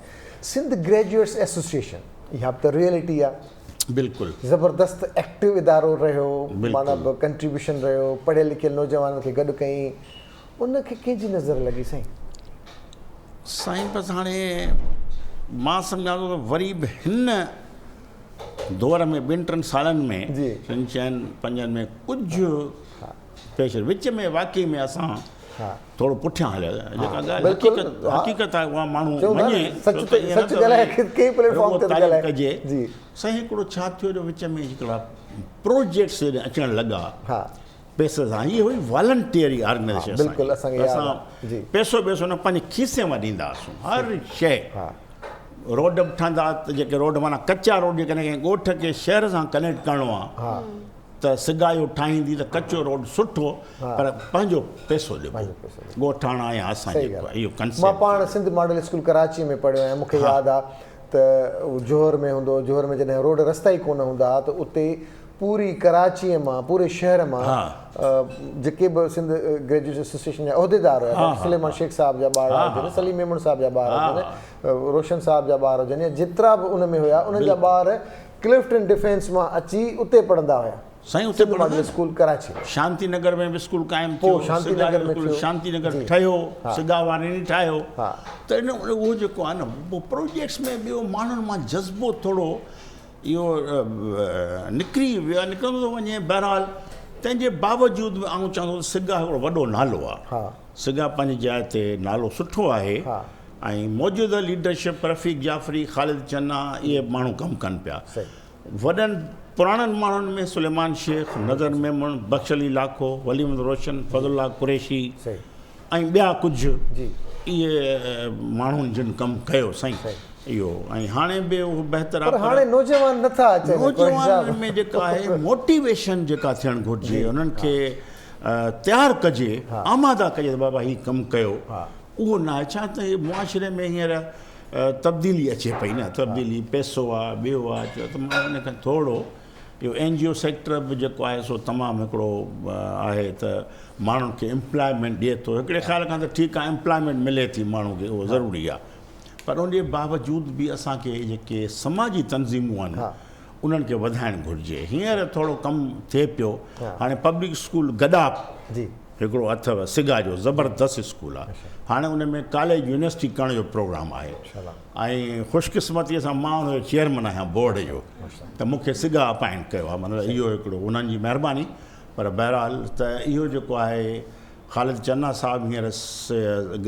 सिंध ग्रेजुएट्स एसोसिएशन इहा बि त रियलिटी आहे, बिल्कुलु ज़बरदस्त एक्टिव इदारो रहियो, माना कंट्रीब्यूशन रहियो, पढ़ियल लिखियल नौजवाननि खे गॾु कयईं, उनखे कंहिंजी नज़र लॻी साईं? साईं, बसि हाणे मां सम्झां थो त वरी बि हिन दौर में 2-3 सालनि में 4-5 में कुझु पेश विच में वाक़ई में असां थोरो पुठियां हलिया। जेका ॻाल्हि हक़ीक़त आहे उहा माण्हू मञे कजे। साईं, हिकिड़ो छा थियो जो विच में हिकिड़ा प्रोजेक्ट्स अचणु लॻा पैसे सां। इहे हुई वॉलंटियरी ऑर्गेनाइजेशन। असां पैसो न पंहिंजे खीसे मां ॾींदा हुआसीं, हर शइ। रोड बि ठहंदा त जेके रोड माना कचा रोड, जेकॾहिं कंहिं ॻोठ खे शहर सां कनेक्ट करिणो आहे त सिगायो ठाहींदी त कचो रोड सुठो, पर पंहिंजो पैसो ॾिबो ॻोठाणा या असांजो इहो कंसेप्ट। मां पाण सिंध मॉडल स्कूल कराची में पढ़ियो आहियां, मूंखे यादि आहे त जोहर में हूंदो, जोहर में जॾहिं रोड रस्ता ई कोन हूंदा हुआ त उते पूरी कराचीअ मां, पूरे शहर मां जेके बि सिंध ग्रेजुएट एसोसिएशन जा उहिदेदार हुया, सुलेमान शेख साहब जा ॿार हुजनि, सलीम मेमन साहब जा ॿार हुजनि, रोशन साहब जा ॿार हुजनि, या जेतिरा बि उन में हुया, उन्हनि जा ॿार क्लिफ्टन डिफेंस मां अची उते पढ़ंदा हुया। साईं, उते मॉडल स्कूल कराची में, शांति नगर में बि स्कूल क़ाइमु थियो, शांति नगर ठहियो, सिगा वारनि ठाहियो। त उहो जेको आहे न प्रोजेक्ट्स में ॿियो माण्हुनि मां जज़्बो थोरो इहो निकिरंदो थो वञे। बहरहाल तंहिंजे बावजूदि बि आउं चवंदो सिगा हिकिड़ो वॾो नालो आहे, सिगा पंहिंजी जाइ ते नालो सुठो आहे ऐं मौजूदा लीडरशिप रफ़ीक जाफ़री, ख़ालिद चन्ना, इहे माण्हू कमु कनि पिया। वॾनि पुराणनि माण्हुनि में सुलेमान शेख, नज़र मेमन, बख्श अली लाखो, वलीम रोशन, फज़लुल्लाह कुरैशी ऐं ॿिया कुझु इहे माण्हुनि जिन कमु कयो साईं इहो। ऐं हाणे बि उहो बहितर आहे, हाणे नौजवान नथा अचनि। नौजवान में जेका आहे मोटिवेशन जेका थियणु घुरिजे, उन्हनि खे तयारु कजे, आमादा कजे त बाबा हीउ कमु कयो, उहो न आहे। छा त मुआशिरे में हींअर तब्दीली अचे पई न, तब्दीली पैसो आहे, ॿियो आहे, चयो त मां उन खां थोरो इहो NGO सेक्टर बि जेको आहे सो तमामु हिकिड़ो आहे त माण्हुनि खे एम्प्लॉयमेंट ॾिए थो। हिकिड़े ख़्याल खां त ठीकु आहे, एम्प्लॉयमेंट मिले थी माण्हू खे, उहो ज़रूरी आहे, पर उनजे बावजूदि बि असांखे जेके समाजी तंज़ीमूं आहिनि उन्हनि खे वधाइणु घुरिजे। हींअर थोरो कमु थिए पियो, हाणे पब्लिक स्कूल गॾा हिकिड़ो अथव सिगा जो, ज़बरदस्त स्कूल आहे। हाणे उन में कॉलेज यूनिवर्सिटी करण जो प्रोग्राम आहे ऐं ख़ुशकिस्मतीअ सां मां हुनजो चेयरमैन आहियां बोर्ड जो, त मूंखे सिगा अपॉइंट कयो आहे, मतिलबु इहो हिकिड़ो उन्हनि जी महिरबानी। पर बहरहाल त इहो जेको आहे ख़ालिद चन्ना साहब हींअर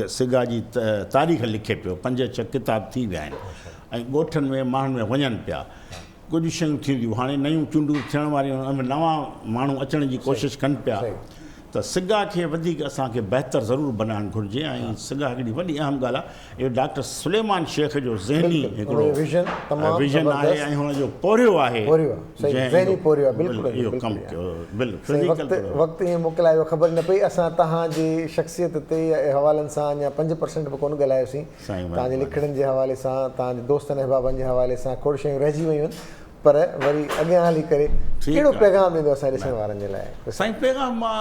सिगा जी तारीख़ लिखे पियो, 5-6 किताब थी विया आहिनि ऐं ॻोठनि में माण्हुनि में वञनि पिया। कुझु शयूं थींदियूं, हाणे नयूं चूंडूं थियण वारियूं, नवां माण्हू अचण जी कोशिशि कनि पिया। त सिगा खे वधीक असांखे बहितर ज़रूरु बनाइणु घुरिजे ऐं सिगा हिकिड़ी वॾी अहम ॻाल्हि आहे इहो डॉक्टर सुलेमान शेख जो ज़हनी हिकिड़ो विज़न आहे ऐं हुनजो पोरियो आहे इहो कमु कयो वक़्तु ईअं मोकिलायो ख़बर न पई असां तव्हांजी शख़्सियत ते हवालनि सां अञा 5% बि कोन ॻाल्हायोसीं तव्हांजे लिखणनि जे हवाले सां तव्हांजे दोस्तनि अहबाबनि जे हवाले सां खोड़ शयूं रहिजी वियूं आहिनि पर वरी अॻियां हली करे कहिड़ो पैगाम ॾींदो असां ॾिसण वारनि जे लाइ? साईं पैगाम मां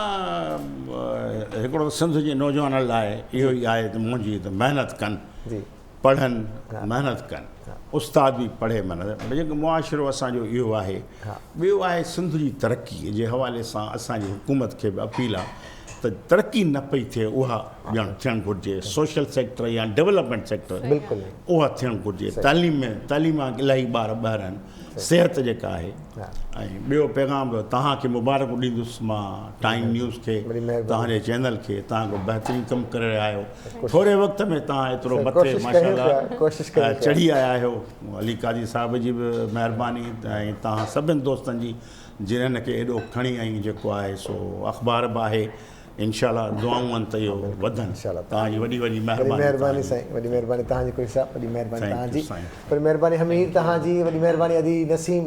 हिकिड़ो सिंध जे नौजवाननि लाइ इहो ई आहे त मुंहिंजी त महिनत कनि पढ़नि महिनत कनि उस्ताद बि पढ़े महिनत जेको मुआशिरो असांजो इहो आहे ॿियो आहे सिंध जी तरक़ी जे हवाले सां असांजी हुकूमत खे बि अपील आहे त तरक़ी न पई थिए उहा ॼण थियणु घुरिजे सोशल सेक्टर या डेवलपमेंट सेक्टर बिल्कुलु उहा थियणु घुरिजे तालीम इलाही ॿार ॿाहिरि आहिनि सिहत जेका आहे ऐं ॿियो पैगाम तव्हांखे मुबारक ॾींदुसि मां टाइम न्यूज़ खे तव्हांजे चैनल खे तव्हां को बहितरीनु कमु करे रहिया आहियो थोरे वक़्त में तव्हां एतिरो मथे माशाअल्लाह चढ़ी आया आहियो अली काजी साहिब जी बि महिरबानी ऐं तव्हां सभिनि दोस्तनि जी जिन्हनि खे एॾो खणी ऐं जेको आहे सो अख़बार बि आहे इंशाअल्लाह दुआऊं आहिनि त इहो वधनि तव्हांजी वॾी वॾी महिरबानी साईं वॾी महिरबानी तव्हांजी कोई साहब वॾी महिरबानी तव्हांजी वॾी महिरबानी हमीर तव्हांजी वॾी महिरबानी अदी नसीम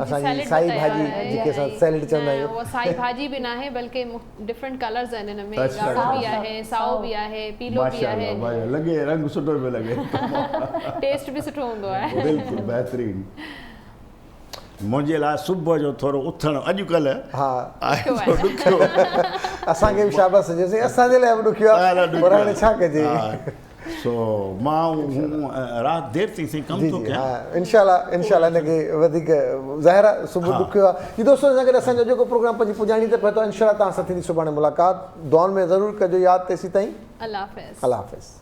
असांजी साई भाॼी जेके असां सैलेड चवंदा आहियूं उहा साई भाॼी बि न आहे बल्कि डिफरेंट कलर्स आहिनि हिन में ॻाढ़ो बि आहे साओ बि आहे पीलो बि आहे लॻे रंग सुठो पियो लॻे टेस्ट बि सुठो हूंदो आहे बिल्कुलु बहितरीनु मुंहिंजे लाइ सुबुह जो थोरो उथणु अॼुकल्ह ॾुखियो असांखे बि शाबाश हुजेसीं असांजे लाइ बि ॾुखियो आहे पर हाणे छा कजे सो मां राति देरि ताईं साईं कमु थो कयां इंशाअल्लाह इनखे वधीक ज़ाहिर आहे सुबुह ॾुखियो आहे जी दोस्तनि सां गॾु असांजो जेको प्रोग्राम पंहिंजी पुॼाणी ते पए थो इंशाअल्लाह तव्हां सां थींदी सुभाणे मुलाक़ात दुआउनि में ज़रूरु कजो यादि तेसीं ताईं अल्लाह हाफ़िज़ अल्लाह हाफ़िज़